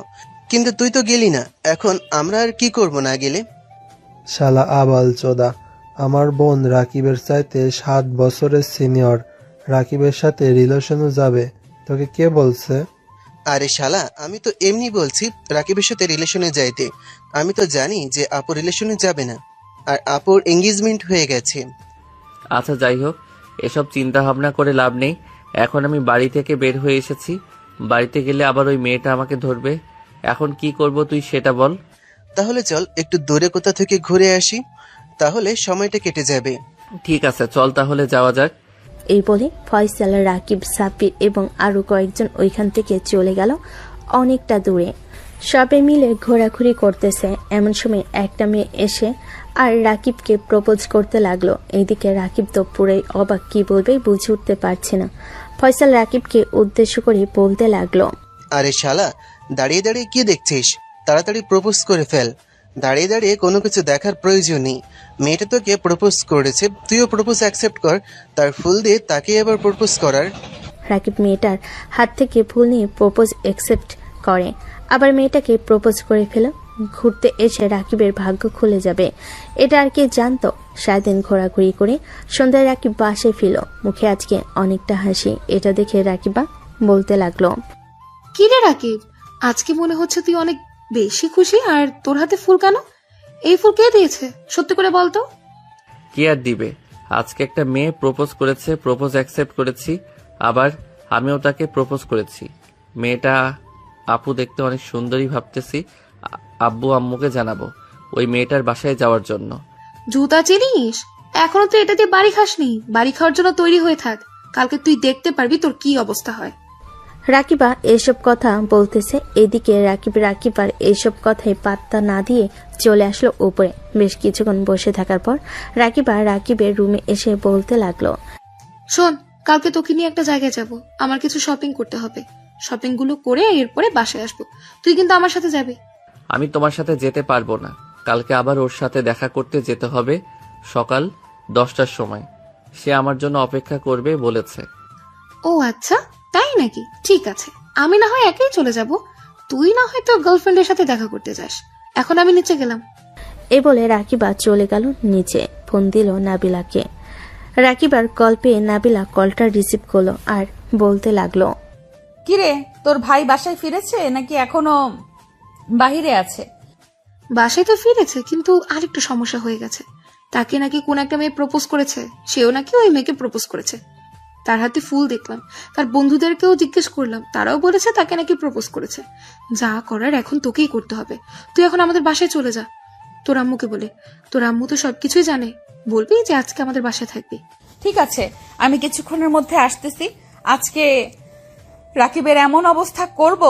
S7: কিন্তু তুই তো গেলি না। এখন আমরা আর কি করব না গেলে?
S6: শালা আবাল চোদা, আমার বোন রাকিবের চাইতে 7 বছরের সিনিয়র, রাকিবের সাথে রিলেশনে যাবে? তোকে কে বলছে?
S7: আরে শালা, আমি তো এমনি বলছি রাকিবের সাথে রিলেশনে যাইতে। আমি তো জানি যে আপু রিলেশনে যাবে না, আর আপুর এঙ্গেজমেন্ট হয়ে গেছে।
S1: আচ্ছা যাই হোক, এসব চিন্তা ভাবনা করে লাভ নেই। এখন আমি বাড়ি থেকে বের হয়ে এসেছি, বাড়িতে গেলে আবার ওই মেয়েটা আমাকে ধরবে। এখন কি করব তুই সেটা বল।
S7: তাহলে চল একটু দূরে কোথা থেকে ঘুরে আসি, তাহলে সময়টা কেটে যাবে।
S1: ঠিক আছে, চল তাহলে যাওয়া যাক।
S3: এই বলে ফয়সাল, রাকিব, সাব্বির এবং আরো কয়েকজন ওইখান থেকে চলে গেল অনেকটা দূরে। সবে মিলে ঘোরাঘুরি করতেছে, এমন সময় একটা মেয়ে এসে আর রাকিবকে প্রপোজ করতে লাগলো। এইদিকে রাকিব তো পুরোই অবাক, কি বলবে বুঝে উঠতে পারছে না। ফয়সাল রাকিবকে উদ্দেশ্য করে বলতে লাগলো,
S7: আরে শালা, দাঁড়িয়ে দাঁড়িয়ে কি দেখছিস? তাড়াতাড়ি প্রপোজ করে ফেল। দাঁড়িয়ে দাঁড়িয়ে কোনো কিছু দেখার প্রয়োজন নেই। মেয়েটা তোকে প্রপোজ করেছে, তুইও প্রপোজ অ্যাকসেপ্ট কর। তার ফুল দিয়ে তাকে আবার প্রপোজ করার।
S3: রাকিব মেয়েটার হাত থেকে ফুল নিয়ে প্রপোজ অ্যাকসেপ্ট করে, আবার মেয়েটাকে প্রপোজ করে ফেল। ঘুরতে এসে রাকিবের ভাগ্য খুলে যাবে, এটা আর কে জানতো। সারাদিন ঘোরাঘুরি করে সন্ধ্যায় রাকিব বাসায় ফিরল, মুখে আজকে অনেকটা হাসি। এটা দেখে রাকিবা বলতে লাগলো,
S2: কি রে রাকিব, আজকে মনে হচ্ছে তুই অনেক বেশি খুশি। আর তোর হাতে ফুল কেন? এই ফুল কে দিয়েছে সত্যি করে বলতো?
S1: কি আর দিবে, আজকে একটা মেয়ে প্রপোজ করেছে, প্রপোজ অ্যাকসেপ্ট করেছি, আবার আমিও তাকে প্রপোজ করেছি। মেয়েটা আপু দেখতে অনেক সুন্দরী, ভাবতেছি আব্বু আম্মুকে জানাবো ওই মেয়েটার বাসায় যাওয়ার জন্য।
S2: জুতা চিনিস? এখনো তো এটা দিয়ে বাড়ি খাসনি, বাড়ি খাওয়ার জন্য তৈরি হয়ে থাক, কালকে তুই দেখতে পারবি তোর কি অবস্থা হয়।
S3: রাকিবা এসব কথা বলতেছে, এদিকে রাকিবার এইসব কথায় পাত্তা না দিয়ে চলে আসলো উপরে। বেশ কিছুক্ষণ বসে থাকার পর রাকিবের রুমে এসে বলতে লাগলো,
S2: শোন, কালকে তোকে নিয়ে একটা জায়গায় যাব, আমার কিছু শপিং করতে হবে, শপিং গুলো করে এরপরে বাসায় আসবো, তুই কিন্তু আমার সাথে যাবি।
S1: আমি তোমার সাথে যেতে পারবো না, কালকে আবার ওর সাথে দেখা করতে যেতে হবে সকাল 10টার সময়। সে আমার জন্য অপেক্ষা করবে বলেছে।
S2: ও আচ্ছা, তাই নাকি? ঠিক আছে, আমি না হয় একাই চলে যাব, তুই না হয় তোর গার্লফ্রেন্ডের সাথে দেখা করতে যাস। এখন আমি নিচে গেলাম।
S3: এ বলে রাকিবা চলে গেল নিচে। ফোন দিল নাবিলাকে। রাকিবার কল পেয়ে নাবিলা কলটা রিসিভ করলো আর বলতে লাগলো,
S9: কিরে, তোর ভাই বাসায় ফিরেছে নাকি এখনো বাহিরে আছে?
S2: বাসায় তো ফিরেছে, কিন্তু আরেকটু সমস্যা হয়ে গেছে। তাকে নাকি কোন একটা মেয়ে প্রপোজ করেছে, সেও নাকি ওই মেয়েকে প্রপোজ করেছে। তার হাতে ফুল দেখলাম, তার বন্ধুদেরকেও জিজ্ঞেস করলাম, তারাও বলেছে তাকে নাকি প্রপোজ করেছে। যা করার এখন তোকেই করতে হবে। তুই এখন আমাদের বাসায় চলে যা, তোর আম্মুকে বলে। তোর আম্মু তো সবকিছুই জানে, বলবি যে আজকে আমাদের বাসায় থাকবি।
S9: ঠিক আছে, আমি কিছুক্ষণের মধ্যে আসতেছি। আজকে রাকিবের এমন অবস্থা করব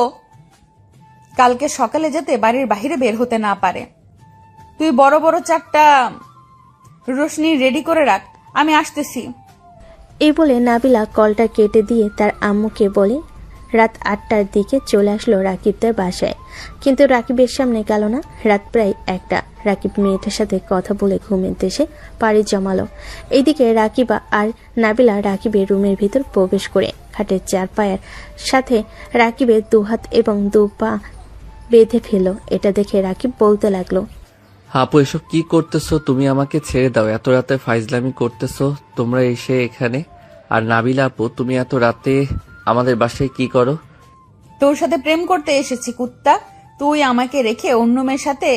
S9: কালকে সকালে যাতে বাড়ির বাইরে বের হতে না পারে। তুই বড় বড় 4টা রোশনি রেডি করে রাখ, আমি আসতেছি।
S3: এই বলে নাবিলা কলটা কেটে দিয়ে তার আম্মুকে বলে রাত 8টার দিকে চলে আসলো রাকিবদের বাসায়। কিন্তু রাকিবের সামনে গেল না। রাত প্রায় 1টা। রাকিব মেয়েটার সাথে কথা বলে ঘুমের দেশে পাড়ি জমালো। এইদিকে রাকিবা আর নাবিলা রাকিবের রুমের ভিতর প্রবেশ করে খাটের 4 পায়ের সাথে রাকিবের 2 হাত এবং 2 পা বেঁধে ফেলল। এটা দেখে রাকিব বলতে লাগলো,
S1: আপু এসব কি করতেছো? তুমি আমাকে ছেড়ে দাও, এত রাতে ফাইজলামি করতেছো তোমরা এসে এখানে। আর নাবিলা আপু, তুমি এত রাতে আমাদের বাসায় কি করো?
S9: তোর সাথে প্রেম করতে এসেছি কুত্তা। তুই আমাকে রেখে অন্য মেয়ের সাথে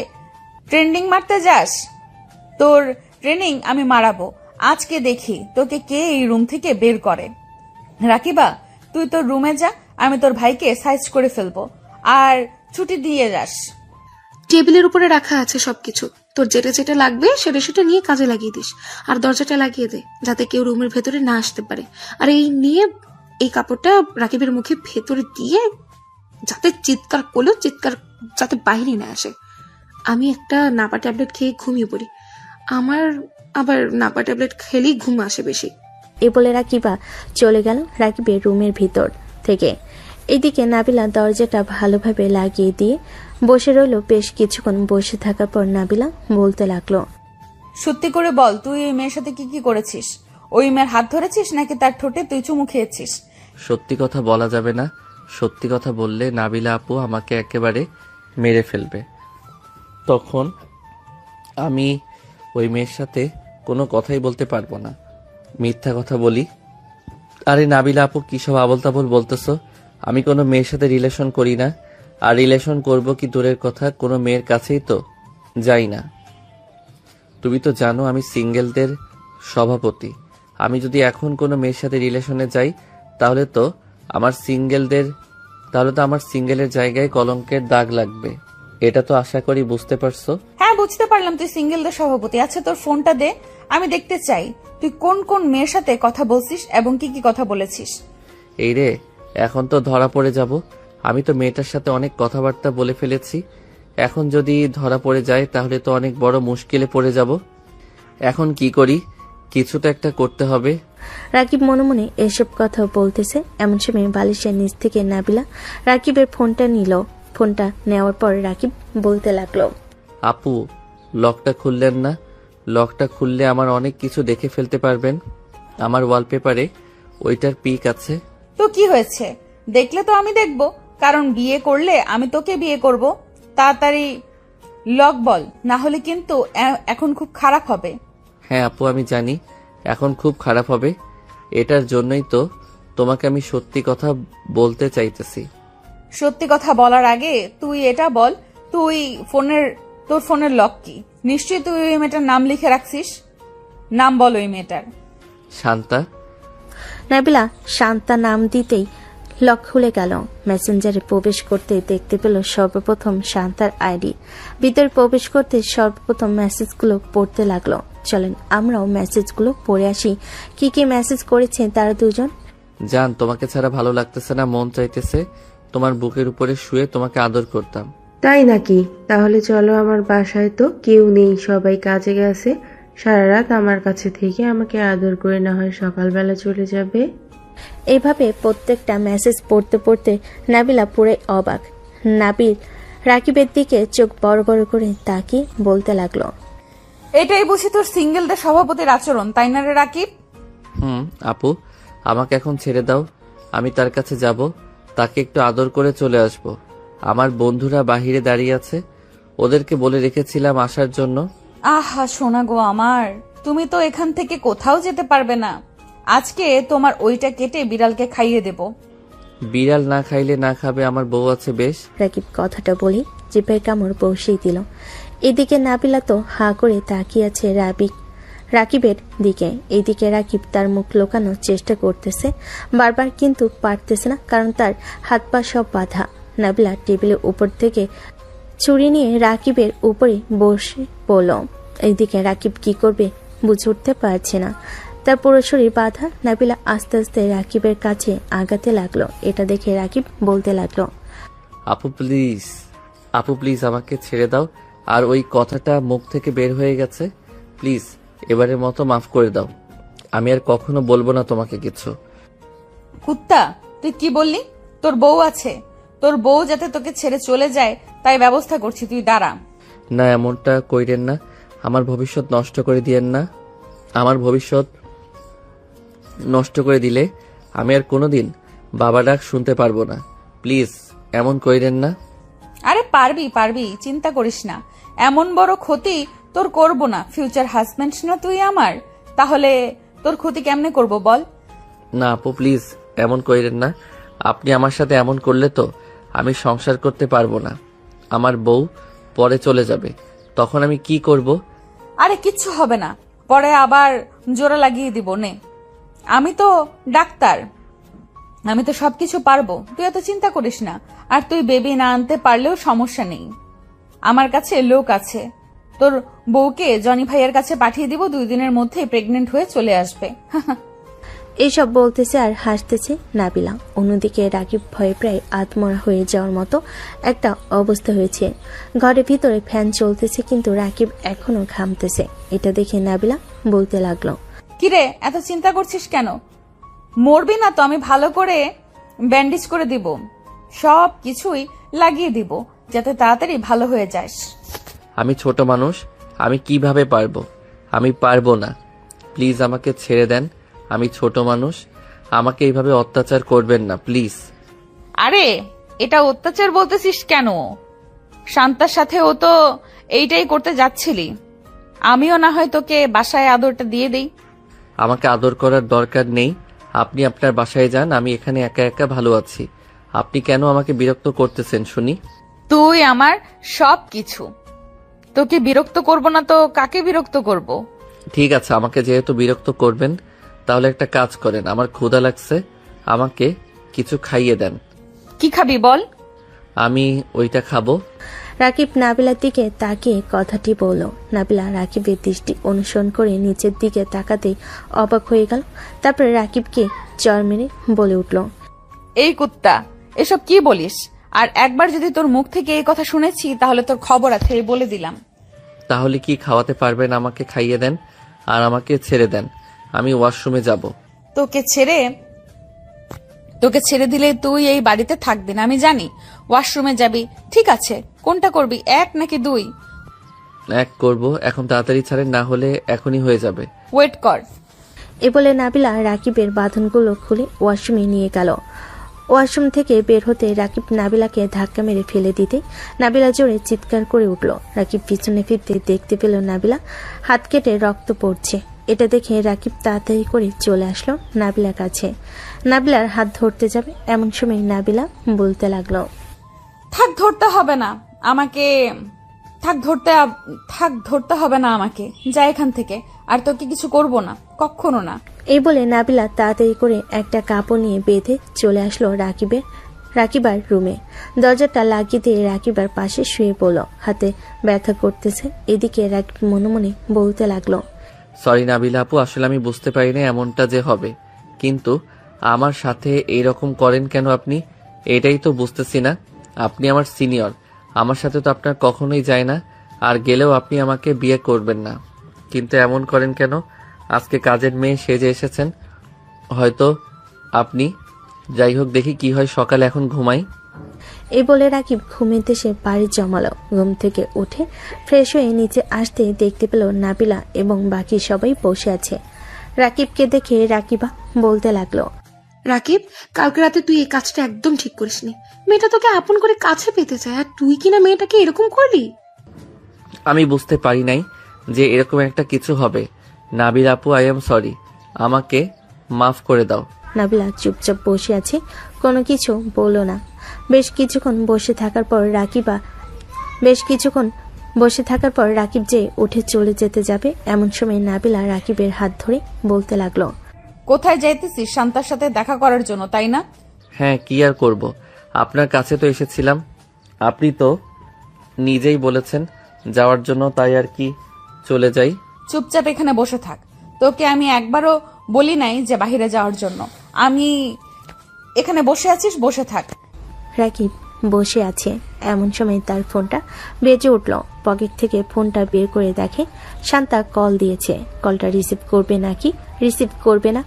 S9: ট্রেন্ডিং মারতে যাস? তোর ট্রেনিং আমি মারাবো। আজকে দেখি তোকে কে এই রুম থেকে বের করে। রাকিবা, তুই তোর রুমে যা, আমি তোর ভাইকে সাইজ করে ফেলবো আর ছুটি দিয়ে যাস।
S2: টেবিলের উপরে রাখা আছে সবকিছু, তোর যেটা যেটা লাগবে সেটা সেটা নিয়ে কাজে লাগিয়ে দিস। আর দরজাটা লাগিয়ে দে, যাতে কেউ রুমের ভেতরে না আসতে পারে। আর এই নিয়ে এই কাপড়টা রাকিবের মুখে ভেতরে দিয়ে যাতে চিৎকার করলেও চিৎকার যাতে বাইরে না আসে। আমি একটা নাপা ট্যাবলেট খেয়ে ঘুমিয়ে পড়ি, আমার আবার নাপা ট্যাবলেট খেলেই ঘুম আসে বেশি।
S3: এ বলে রাকিবা চলে গেল রাকিবের রুমের ভিতর থেকে। এদিকে নাবিলা দরজাটা ভালোভাবে লাগিয়ে দিয়ে বসে রইল। বেশ কিছুক্ষণ বসে থাকার পর নাবিলা বলতে লাগলো,
S9: সত্যি করে বল, তুই ওই মেয়ের সাথে কি কি করেছিস? ওই মেয়ের হাত ধরেছিস নাকি তার ঠোঁটে তুই চুমু খেয়েছিস?
S1: সত্যি কথা বলা যাবে না, সত্যি কথা বললে নাবিলা আপু আমাকে একেবারে মেরে ফেলবে। তখন আমি ওই মেয়ের সাথে কোনো কথাই বলতে পারবো না, মিথ্যা কথা বলি। আরে নাবিলা আপু, কি সব আবল তাবল বলতেছো? আমি কোনো মেয়ের সাথে রিলেশন করি না, আর রিলেশন করব কি দূরের কথা, কোনো মেয়ের কাছেই তো যাই না। তুমি তো জানো আমি সিঙ্গেলদের সভাপতি। আমি যদি এখন কোনো মেয়ের সাথে রিলেশনে যাই তাহলে তো আমার সিঙ্গেলের জায়গায় কলঙ্কের দাগ লাগবে। এটা তো আশা করি বুঝতে পারছো।
S9: হ্যাঁ, বুঝতে পারলাম তুই সিঙ্গেলদের সভাপতি। আচ্ছা, তোর ফোনটা দে, আমি দেখতে চাই তুই কোন কোন মেয়ের সাথে কথা বলছিস এবং কি কি কথা বলেছিস।
S1: এই রে, এখন তো ধরা পড়ে যাব। আমি তো মেয়েটার সাথে অনেক কথাবার্তা বলে ফেলেছি, এখন যদি ধরা পড়ে যায় তাহলে তো অনেক বড় মুশকিলে পড়ে যাব। এখন কি করি? কিছু তো একটা করতে হবে।
S3: রাকিব মনে মনে এসব কথা বলতেছে, এমন সময় বালিশের নিচ থেকে নাবিলা রাকিবের ফোনটা নিল। ফোনটা নেওয়ার পর রাকিব বলতে লাগলো,
S1: আপু, লকটা খুললেন না? লকটা খুললে আমার অনেক কিছু দেখে ফেলতে পারবেন। আমার ওয়ালপেপারে ওইটার পিক আছে।
S9: তো কি হয়েছে? দেখলে তো আমি দেখবো, কারণ বিয়ে করলে আমি তোকে বিয়ে করব। তাড়াতাড়ি লক বল, না হলে কিন্তু এখন খুব খারাপ হবে।
S1: হ্যাঁ আপু, আমি জানি এখন খুব খারাপ হবে, এটার জন্যই তো তোমাকে আমি সত্যি কথা বলতে চাইতেছি।
S9: সত্যি কথা বলার আগে তুই এটা বল, তোর ফোনের লক কি? নিশ্চয়ই তুই ওই মেয়েটার নাম লিখে রাখছিস। নাম বল ওই মেয়েটার।
S1: শান্তা।
S3: নাবিলা শান্তা নাম দিতেই লক খুলে গেল। মেসেঞ্জারে প্রবেশ করতে দেখতে পেল সর্বপ্রথম শান্তার আইডি। ভিতরে প্রবেশ করতে সর্বপ্রথম মেসেজগুলো পড়তে লাগলো। চলেন আমরাও মেসেজগুলো পড়ে আসি কি কি মেসেজ করেছে তারা দুজন।
S1: জান, তোমাকে ছাড়া ভালো লাগতেছে না, মন চাইতেছে তোমার বুকের উপরে শুয়ে তোমাকে আদর করতাম।
S10: তাই নাকি? তাহলে চলো আমার বাসায়, তো কেউ নেই, সবাই কাজে গেছে। সারা রাত আমার কাছে থেকে আমাকে আদর করে না হয় সকালবেলা চলে যাবে।
S3: এইভাবে প্রত্যেকটা মেসেজ পড়তে পড়তে নাবিলা পুরো অবাক। নাবিল রাকিবের দিকে চোখ বড় বড় করে তাকিয়ে বলতে লাগলো,
S9: এটাই বুঝি তোর সিঙ্গেলদের সভাপতির আচরণ, তাই না রে রাকিব?
S1: আপু, আমাকে এখন ছেড়ে দাও, আমি তার কাছে যাব, তাকে একটু আদর করে চলে আসব। আমার বন্ধুরা বাহিরে দাঁড়িয়ে আছে, ওদেরকে বলে রেখেছিলাম আসার জন্য।
S9: আহা সোনা গো আমার, তুমি তো এখান থেকে কোথাও যেতে পারবে না। আজকে তোমার ওইটা কেটে বিড়ালকে খাইয়ে দেব।
S1: বিড়াল না খাইলে না খাবে, আমার বউ আছে বেশ।
S3: রাকিব কথাটা বলি জিভের কামড় বসিয়ে দিল। এদিকে নাবিলা তো হাঁ করে তাকিয়ে আছে রাকিবের দিকে। এইদিকে রাকিব তার মুখ লুকানোর চেষ্টা করতেছে বারবার, কিন্তু পারতেছে না, কারণ তার হাত পা সব বাঁধা। নাবিলা টেবিলের উপর থেকে ছুরি নিয়ে রাকিবের উপরে বসে পড়ল। এইদিকে রাকিব কি করবে বুঝে উঠতে পারছে না, তার পুরো শরীর বাঁধা। নাবিলা আস্তে আস্তে রাকিবের কাছে আগাতে লাগলো। এটা দেখে রাকিব বলতে লাগলো,
S1: আপু প্লিজ আমাকে ছেড়ে দাও। আর ওই কথাটা মুখ থেকে বের হয়ে গেছে, প্লিজ এবারের মতো মাফ করে দাও। আমি আর কখনো বলবো না তোমাকে কিছু।
S9: কুত্তা, তুই কি বললি? তোর বউ আছে, তোর বউ যাতে তোকে ছেড়ে চলে যায় তাই ব্যবস্থা করছি, তুই দাঁড়া।
S1: না, এমনটা কইরেন না, আমার ভবিষ্যৎ নষ্ট করে দিয়েন না। আমার ভবিষ্যৎ নষ্ট করে দিলে আমি আর কোনোদিন বাবা ডাক শুনতে পারবো না। প্লিজ এমন কইরেন না।
S9: আরে পারবি পারবি, চিন্তা করিস না, এমন বড় ক্ষতি তোর করব না। ফিউচার হাজবেন্ড না তুই আমার, তাহলে তোর ক্ষতি কেমনে করব বল?
S1: না আপু প্লিজ এমন কইরেন না। আপনি আমার সাথে এমন করলে তো আমি সংসার করতে পারবো না। আমার বউ পরে চলে যাবে, তখন আমি কি করব?
S9: আরে কিচ্ছু হবে না, পরে আবার জোড়া লাগিয়ে দিব নে। আমি তো ডাক্তার, আমি তো সবকিছু পারবো, তুই এত চিন্তা করিস না। আর তুই বেবি না আনতে পারলেও সমস্যা নেই, আমার কাছে লোক আছে। তোর বউকে জনি ভাইয়ের কাছে পাঠিয়ে দিব, 2 দিনের মধ্যে প্রেগনেন্ট হয়ে চলে আসবে।
S3: এইসব বলতেছে আর হাসতেছে নাবিলা। অন্যদিকে রাকিব ভয়ে প্রায় আত্মরা হয়ে যাওয়ার মতো একটা অবস্থা হয়েছে। ঘরের ভিতরে ফ্যান চলতেছে, কিন্তু রাকিব এখনো ঘামতেছে। এটা দেখে নাবিলা বলতে লাগলো,
S9: কিরে এত চিন্তা করছিস কেন? মরবি না তো, আমি ভালো করে ব্যান্ডেজ করে দিব, সব কিছুই লাগিয়ে দিব যাতে তাড়াতাড়ি ভালো হয়ে যাস।
S1: আমি ছোট মানুষ, আমি কিভাবে পারবো? আমি পারবো না, প্লিজ আমাকে ছেড়ে দেন। আমি ছোট মানুষ, আমাকে এইভাবে অত্যাচার করবেন না প্লিজ।
S9: আরে এটা অত্যাচার বলতেছিস কেন? শান্তার সাথে ও তো এইটাই করতে যাচ্ছিলি, আমিও না হয় তোকে বাসায় আদরটা দিয়ে দেই।
S1: আমাকে আদর করার দরকার নেই, আপনি আপনার বাসায় যান, আমি এখানে একা একা ভালো আছি। আপনি কেন আমাকে বিরক্ত করতেছেন শুনি?
S9: তুই আমার সব কিছু, তোকে বিরক্ত করব না তো কাকে বিরক্ত করব?
S1: ঠিক আছে, আমাকে যেহেতু বিরক্ত করবেন তাহলে একটা কাজ করেন, আমার ক্ষুধা লাগছে, আমাকে কিছু খাইয়ে দেন।
S9: কি খাবি বল?
S1: আমি ওইটা খাবো।
S3: রাকিব নাবিলার দিকে তাকিয়ে কথাটি বলল। নাবিলা রাকিবের দৃষ্টি অনুসরণ করে নিচের দিকে তাকাতে অবাক হয়ে গেল। তারপরে রাকিবকে চর মেরে বলে উঠল,
S9: এই কুত্তা, এসব কি বলিস? আর একবার যদি তোর মুখ থেকে এই কথা শুনেছি তাহলে তোর খবর আছে, বলে দিলাম।
S1: তাহলে কি খাওয়াতে পারবেন? আমাকে খাইয়ে দেন আর আমাকে ছেড়ে দেন, আমি ওয়াশরুমে যাব।
S9: তোকে ছেড়ে দিলে তুই এই বাড়িতে থাকবি না, আমি জানি। ওয়াশরুমে যাবি, ঠিক আছে, কোনটা করবি, 1 নাকি 2?
S1: 1 করব। এখন তাড়াতাড়ি ছাড়েন, না হলে এখনই হয়ে যাবে।
S9: ওয়েট কর।
S3: এ বলে নাবিলা রাকিবের বাঁধনগুলো খুলে ওয়াশরুমে নিয়ে গেল। ওয়াশরুম থেকে বের হতে রাকিব নাবিলাকে ধাক্কা মেরে ফেলে দিতে নাবিলা জোরে চিৎকার করে উঠল। রাকিব পিছনে ফিরতে দেখতে পেল নাবিলা হাত কেটে রক্ত পড়ছে। এটা দেখে রাকিব তাড়াতাড়ি করে চলে আসলো নাবিলার কাছে। নাবিলার হাত ধরতে যাবে, এমন সময় নাবিলা বলতে লাগলো,
S9: থাক ধরতে হবে না আমাকে, আমাকে, যা এখান থেকে, আর তোকে কিছু করব না, কখনো না।
S3: এই বলে নাবিলা তাড়াতাড়ি করে একটা কাপড় নিয়ে বেঁধে চলে আসলো রাকিবার রুমে। দরজাটা লাগিয়ে দিয়ে রাকিবার পাশে শুয়ে পড়ল। হাতে ব্যথা করতেছে। এদিকে রাকিব মনে মনে বলতে লাগলো,
S1: সরি নাবিলা আপু, আসলে আমি বুঝতে পারিনি এমনটা যে হবে। কিন্তু আমার সাথে এইরকম করেন কেন আপনি? এটাই তো বুঝতেছি না। আপনি আমার সিনিয়র, আমার সাথে তো আপনার কখনোই যায় না, আর গেলেও আপনি আমাকে বিয়ে করবেন না। কিন্তু এমন করেন কেন? আজকে কাজের মেয়ে সেজে এসেছেন হয়তো আপনি। যাই হোক, দেখি কি হয় সকালে, এখন ঘুমাই।
S3: এই বলে রাকিব ঘুমেতে সে বাড়ি জমালো। ঘুম থেকে উঠে ফ্রেশ হয়ে নিচে আসতে দেখতে পেল নাবিলা এবং বাকি সবাই বসে আছে। রাকিবকে দেখে রাকিবা বলতে লাগলো,
S2: রাকিব, কালকে রাতে তুই এই কাজটা একদম ঠিক করিসনি। মেয়েটা তোকে আপন করে কাছে পেতে চায়, আর তুই কিনা মেয়েটাকে এরকম করলি।
S1: আমি বুঝতে পারি নাই যে এরকম একটা কিছু হবে। নাবিলা আপু, আই এম সরি, আমাকে মাফ করে দাও।
S3: নাবিলা চুপচাপ বসে আছে, কোনো কিছু বলল না। বেশ কিছুক্ষণ বসে থাকার পর রাকিব যে উঠে চলে যেতে যাবে, এমন সময় নাবিলা রাকিবের হাত ধরে বলতে লাগলো,
S9: কোথায় যাইতেছিস? শান্তার সাথে দেখা করার জন্য, তাই না?
S1: হ্যাঁ, কি আর করব, আপনার কাছে তো এসেছিলাম। আপনি তো নিজেই বলেছেন যাওয়ার জন্য, তাই আর কি চলে যাই।
S9: চুপচাপ এখানে বসে থাক। তোকে আমি একবারও বলি নাই যে বাহিরে যাওয়ার জন্য। আমি এখানে বসে আছিস, বসে থাক।
S3: রাকিব বসে আছে, এমন সময় তার ফোনটা বেজে উঠল। পকেট থেকে ফোনটা বের করে দেখে শান্তা কল দিয়েছে। কলটা রিসিভ করবে নাকি রিসিভ করবে না,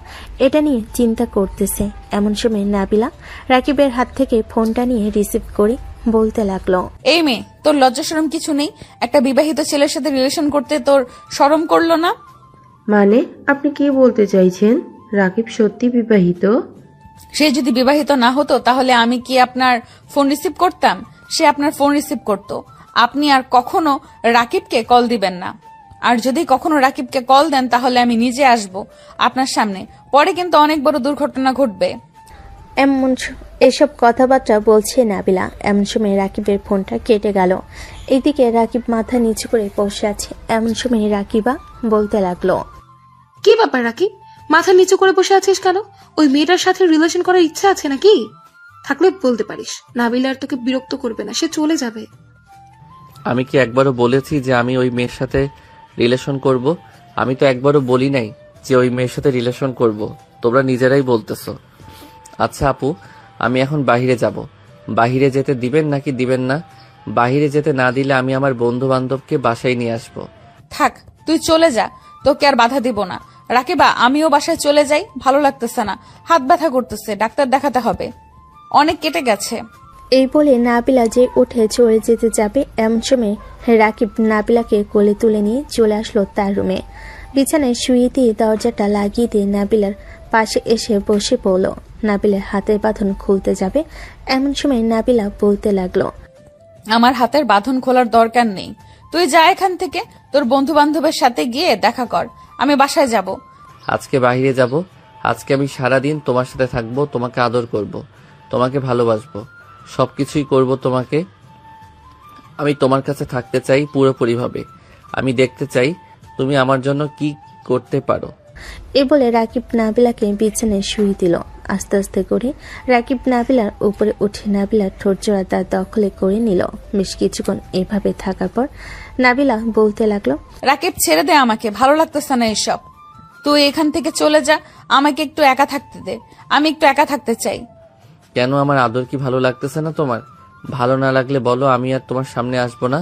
S3: এটা নিয়ে চিন্তা করতেছে। এমন সময় নাবিলা রাকিবের হাত থেকে ফোনটা নিয়ে রিসিভ করে বলতে লাগলো,
S9: এই মেয়ে, তোর লজ্জা শরম কিছু নেই? একটা বিবাহিত ছেলের সাথে রিলেশন করতে তোর শরম করলো না?
S10: মানে আপনি কি বলতে চাইছেন? রাকিব সত্যি বিবাহিত?
S9: সে যদি বিবাহিত না হতো তাহলে আমি কি আপনার ফোন রিসিভ করতাম? সে আপনার ফোন রিসিভ করত। আপনি আর কখনো রাকিবকে কল দিবেন না। আর যদি কখনো রাকিবকে কল দেন তাহলে আমি নিজে আসব আপনার সামনে। পরে কিন্তু অনেক বড় দুর্ঘটনা ঘটবে।
S3: এসব কথাবার্তা বলছে নাবিলা। এমন সময় রাকিবের ফোনটা কেটে গেল। এইদিকে রাকিব মাথা নিচু করে বসে আছে। এমন সময় রাকিবা বলতে লাগলো,
S2: কি ব্যাপার রাকিব, মাথা নিচু করে বসে আছিস কেন? ওই মেয়েটার সাথে রিলেশন করার ইচ্ছা আছে নাকি? থাকলে বলতে পারিস, নাবিলা আর তোকে বিরক্ত করবে না, সে চলে যাবে।
S1: আমি কি একবারও বলেছি যে আমি ওই মেয়ের সাথে রিলেশন করব? আমি তো একবারও বলি নাই যে ওই মেয়ের সাথে রিলেশন করব। তোমরা নিজেরাই বলতেছো। আচ্ছা আপু, আমি এখন বাহিরে যাব। বাহিরে যেতে দিবেন নাকি দিবেন না? বাহিরে যেতে না দিলে আমি আমার বন্ধু বান্ধবকে বাসায় নিয়ে আসব।
S9: থাক, তুই চলে যা, তোকে আর বাধা দিব না। রাকিবা, আমিও বাসায় চলে যাই, ভালো লাগতেছে না, হাত ব্যথা করতেছে, ডাক্তার দেখাতে হবে, অনেক কেটে গেছে।
S3: এই বলে নাবিলা যে উঠে চলে যেতে যাবে, এমন সময় রাকিব নাবিলাকে কোলে তুলে নিয়ে চলে আসলো তার রুমে। বিছানায় শুয়ে দিয়ে দরজাটা লাগিয়ে দিয়ে নাবিলার পাশে এসে বসে পড়ল। নাবিলার হাতের বাঁধন খুলতে যাবে, এমন সময় নাবিলা বলতে লাগলো,
S9: আমার হাতের বাঁধন খোলার দরকার নেই, তুই যা এখান থেকে, তোর বন্ধু বান্ধবের সাথে গিয়ে দেখা কর, আমি বাসায় যাব।
S1: আজকে বাহিরে যাব। আজকে আমি সারাদিন তোমার সাথে থাকবো, তোমাকে আদর করব, তোমাকে ভালোবাসবো, সবকিছুই করব তোমাকে। আমি তোমার কাছে থাকতে চাই পুরোপুরিভাবে। আমি দেখতে চাই তুমি আমার জন্য কি করতে পারো।
S3: এ বলে রাকিব নাবিলাকে বিছানায় শুয়ে দিল। আস্তে আস্তে করে রাকিব নাবিলার উপরে উঠে নাবিলার ঠোঁট জোড়া তার দখলে করে নিল। বেশ কিছুক্ষণ এভাবে থাকার পর নাবিলা বলতে লাগলো,
S9: রাকিব, ছেড়ে দে আমাকে, ভালো লাগতেছে না এসব। তুই এখান থেকে চলে যা, আমাকে একটু একা থাকতে দে, আমি একটু একা থাকতে চাই।
S1: কেন, আমার আদর কি ভালো লাগতেছে না তোমার? ভালো না লাগলে বলো, আমি আর তোমার সামনে আসবো না।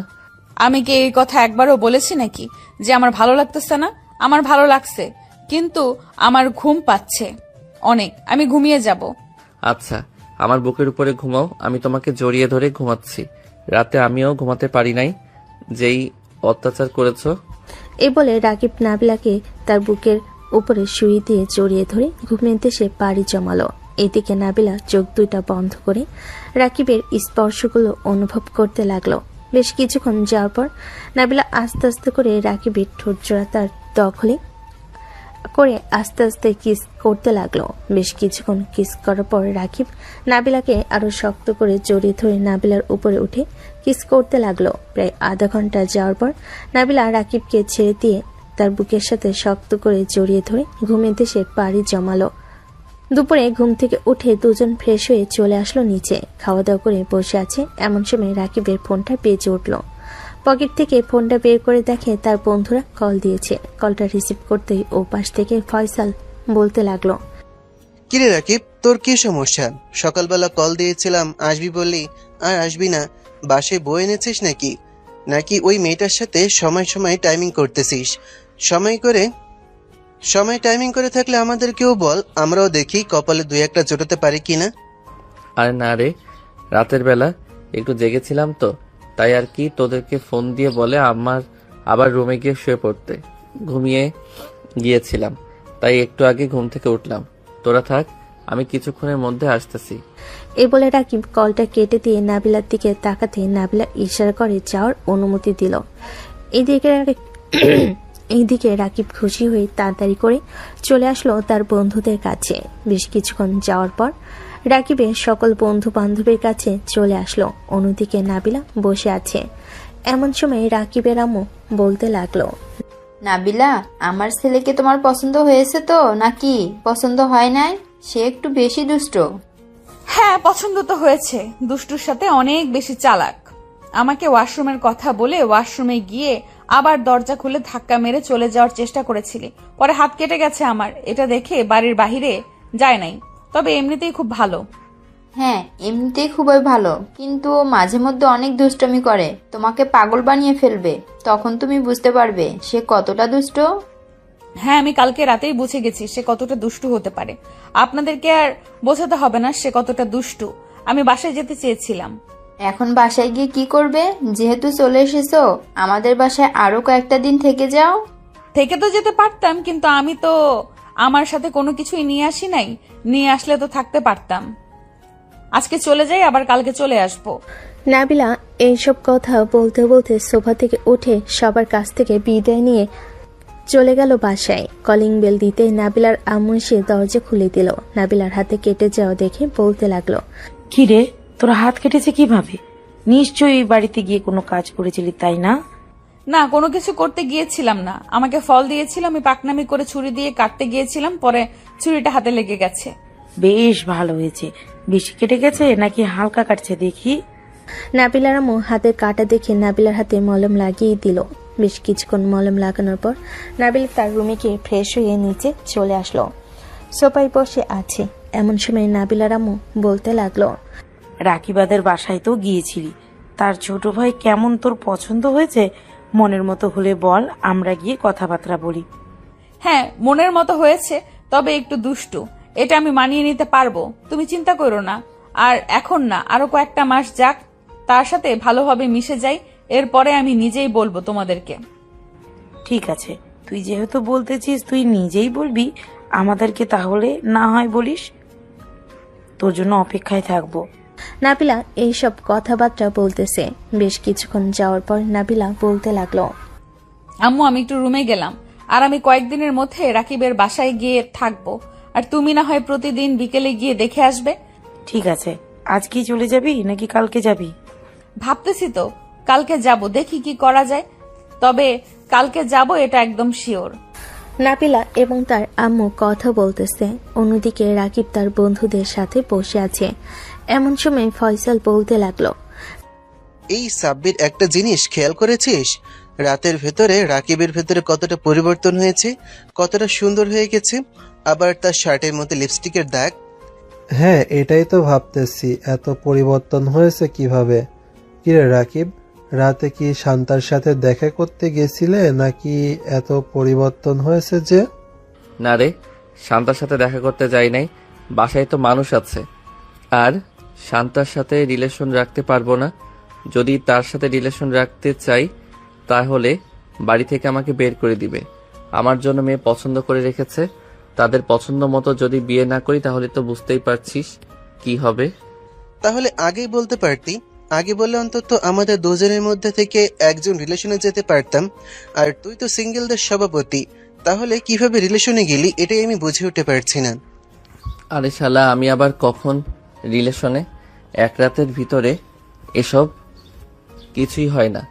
S9: আমি কি এই কথা একবারও বলেছি নাকি যে আমার ভালো লাগতেছে না? আমার ভালো লাগছে, কিন্তু আমার ঘুম পাচ্ছে অনেক, আমি ঘুমিয়ে যাব।
S1: আচ্ছা, আমার বুকের উপরে ঘুমাও, আমি তোমাকে জড়িয়ে ধরে ঘুমাচ্ছি। রাতে আমিও ঘুমাতে পারি নাই, যেই অত্যাচার করেছো।
S3: এ বলে রাকিব নাবিলাকে তার বুকের উপরে শুয়ে দিয়ে জড়িয়ে ধরে ঘুমিয়ে সে পাড়ি জমালো। এদিকে নাবিলা চোখ দুইটা বন্ধ করে রাকিবের স্পর্শগুলো অনুভব করতে লাগলো। বেশ কিছুক্ষণ যাওয়ার পর নাবিলা আস্তে আস্তে করে রাকিবের ঠোঁট জোড়া তার দখলে করে আস্তে আস্তে কিস করতে লাগলো। বেশ কিছুক্ষণ কিস করার পর রাকিব নাবিলাকে আরো শক্ত করে জড়িয়ে ধরে নাবিলার উপরে উঠে কিস করতে লাগলো। প্রায় আধা ঘন্টা যাওয়ার পর নাবিলা রাকিবকে ছেড়ে দিয়ে তার বুকের সাথে শক্ত করে জড়িয়ে ধরে ঘুমিয়ে সে পাড়ি জমালো। দুপুরে ঘুম থেকে উঠে দুজন ফ্রেশ হয়ে চলে আসলো নিচে। খাওয়া দাওয়া করে বসে আছে, এমন সময় রাকিবের ফোনটা বেজে উঠল। পকেট থেকে ফোনটা বের করে দেখে তার বন্ধুরা কল দিয়েছে। কলটা রিসিভ করতেই ও পাশ থেকে ফয়সাল বলতে লাগলো,
S7: কিরে রাকিব, তোর কি সমস্যা? সকালবেলা কল দিয়েছিলাম আসবি বললি, আর আসবি না। বাসায় বই এনেছিস নাকি? নাকি ওই মেয়েটার সাথে সময় সময় টাইমিং করতেছিস? সময় টাইমিং করে থাকলে আমাদেরকেও বল, আমরাও দেখি কপালে দুই একটা জোটাতে পারি কিনা।
S1: আরে না রে, রাতের বেলা একটু জেগেছিলাম তো, তাই আর কি তোদেরকে ফোন দিয়ে বলে আমার আবার রুমে গিয়ে শুয়ে পড়তে। ঘুমিয়ে গিয়েছিলাম, তাই একটু আগে ঘুম থেকে উঠলাম। তোরা থাক, আমি কিছুক্ষণের মধ্যে আসতেছি।
S3: এই বলে রাকিব কলটা কেটে দিয়ে নাবিলার দিকে তাকাতে নাবিলা ইশারা করে যাওয়ার অনুমতি দিল। এইদিকে রাকিব খুশি হয়ে তাড়াতাড়ি করে চলে আসলো তার বন্ধুদের কাছে। বেশ কিছুক্ষণ যাওয়ার পর রাকিবের সকল বন্ধু বান্ধবের কাছে চলে আসলো। অন্যদিকে নাবিলা বসে আছে। এমন সময় রাকিবের আম্মু বলতে লাগলো,
S4: নাবিলা, আমার ছেলেকে তোমার পছন্দ হয়েছে তো নাকি পছন্দ হয় নাই? সে একটু বেশি দুষ্ট।
S9: হ্যাঁ, পছন্দ তো হয়েছে। দুষ্টুর সাথে অনেক বেশি চালাক। আমাকে ওয়াশরুমের কথা বলে ওয়াশরুমে গিয়ে আবার দরজা খুলে ধাক্কা মেরে চলে যাওয়ার চেষ্টা করেছিলি, পরে হাত কেটে গেছে আমার। এটা দেখে বাড়ির বাহিরে যায় নাই, তবে এমনিতেই খুব ভালো।
S4: হ্যাঁ, এমনিতেই খুবই ভালো, কিন্তু ও মাঝে মধ্যে অনেক দুষ্টমি করে, তোমাকে পাগল বানিয়ে ফেলবে। তখন তুমি বুঝতে পারবে সে কতটা দুষ্ট।
S9: হ্যাঁ, আমি কালকে রাতেই বুঝে গেছি সে কতটা দুষ্টু হতে পারে। আপনাদেরকে আর বোঝাতে হবে না সে কতটা দুষ্টু। আমি বাসায় যেতে চেয়েছিলাম।
S4: এখন বাসায় গিয়ে কি করবে? যেহেতু চলে এসেছো, আমাদের বাসায় আরো কয়েকটা দিন থেকে যাও।
S9: থেকে তো যেতে পারতাম, কিন্তু আমি তো আমার সাথে কোনো কিছুই নিয়ে আসি নাই। নিয়ে আসলে তো থাকতে পারতাম। আজকে চলে যাই, আবার কালকে চলে আসবো।
S3: নাবিলা এইসব কথা বলতে বলতে সোফা থেকে উঠে সবার কাছ থেকে বিদায় নিয়ে চলে গেল বাসায়। কলিং বেল দিতে নাবিলার আম্মু এসে দরজা খুলে দিল। নাবিলার হাতে কেটে যাওয়া দেখে বলতে লাগলো,
S11: কি রে, তোর হাত কেটেছে কিভাবে? নিশ্চয়ই বাড়িতে গিয়ে কোনো কাজ করেছিলি, তাই না?
S9: না, কোনো কিছু করতে গিয়েছিলাম না। আমাকে ফল দিয়েছিল, আমি পাকনামি করে ছুরি দিয়ে কাটতে গিয়েছিলাম, পরে ছুরিটা হাতে লেগে গেছে।
S11: বেশ ভালো হয়েছে। বেশি কেটে গেছে নাকি হালকা কাটছে দেখি?
S3: নাবিলার আম্মু হাতের কাটা দেখে নাবিলার হাতে মলম লাগিয়ে দিল। বেশ কিছুক্ষণ মলম লাগানোর পর নাবিল তার রুমে গিয়ে ফ্রেশ হয়ে নিচে চলে আসলো। সোফায় বসে আছে। এমন সময় নাবিলার আম্মু বলতে লাগলো,
S11: রাকিবাদের বাসায় তো গিয়েছিলি, তার ছোট ভাই কেমন তোর পছন্দ হয়েছে? মনের মতো হলে বল, আমরা গিয়ে কথাবার্তা বলি।
S9: হ্যাঁ, মনের মতো হয়েছে, তবে একটু দুষ্টু। এটা আমি মানিয়ে নিতে পারবো, তুমি চিন্তা করো না। আর এখন না, আরো কয়েকটা মাস যাক, তার সাথে ভালোভাবে মিশে যাই, এরপরে আমি নিজেই বলবো তোমাদেরকে।
S11: ঠিক আছে, তুই যেহেতু বলতেছিস তুই নিজেই বলবি, আমাদেরকে তাহলে না হয় বলিস। তোর জন্য অপেক্ষায় থাকবো।
S3: নাবিলা এইসব কথাবার্তা বলতেছে। বেশ কিছুক্ষণ যাওয়ার পর নাবিলা বলতে লাগলো,
S9: আম্মু, আমি একটু রুমে গেলাম, আর আমি কয়েকদিনের মধ্যে রাকিবের বাসায় গিয়ে থাকবো। আর তুমি না হয় প্রতিদিন বিকেলে গিয়ে দেখে আসবে।
S11: ঠিক আছে, আজকেই চলে যাবি নাকি কালকে যাবি?
S9: ভাবতেছি তো কালকে যাব, দেখি কি করা যায়। তবে কালকে যাব, এটা একদম শিওর।
S3: নাবিলা এবং তার আম্মু কথা বলতেছে। অন্যদিকে রাকিব তার বন্ধুদের সাথে বসে আছে। এমন সময় ফয়সাল বলতে লাগলো,
S7: এই সাব্বির একটা জিনিস খেয়াল করেছিস? রাতের ভেতরে রাকিবের ভেতরে কতটা পরিবর্তন হয়েছে, কতটা সুন্দর হয়ে গেছে। আবার তার শার্টের মধ্যে লিপস্টিকের দাগ।
S6: হ্যাঁ, এটাই তো ভাবতেছি, এত পরিবর্তন হয়েছে কিভাবে। কিরে রাকিব, রাতে কি শান্তার সাথে দেখা করতে গেছিলে নাকি এত পরিবর্তন হয়েছে যে?
S1: না রে, শান্তার সাথে দেখা করতে যাই নাই, বাসায় তো মানুষ আছে। আর শান্তার সাথে রিলেশন রাখতে পারবো না। যদি তার সাথে রিলেশন রাখতে চাই তাহলে বাড়ি থেকে আমাকে বের করে দিবে। আমার জন্য মেয়ে পছন্দ করে রেখেছে, তাদের পছন্দ মতো যদি বিয়ে না করি তাহলে তো বুঝতেই পারছিস কি হবে।
S7: তাহলে আগেই বলতে পারতি। আগে বললে অন্তত আমাদের দুজনের মধ্যে থেকে একজন রিলেশনে যেতে পারতাম। আর তুই তো সিঙ্গেলদের সভাপতি, তাহলে কিভাবে রিলেশনে গেলি এটাই আমি বুঝে উঠতে পারছি না।
S1: আরে শালা, আমি আবার কখন রিলেশনে? এক রাতের ভিতরে এসব কিছুই হয় না,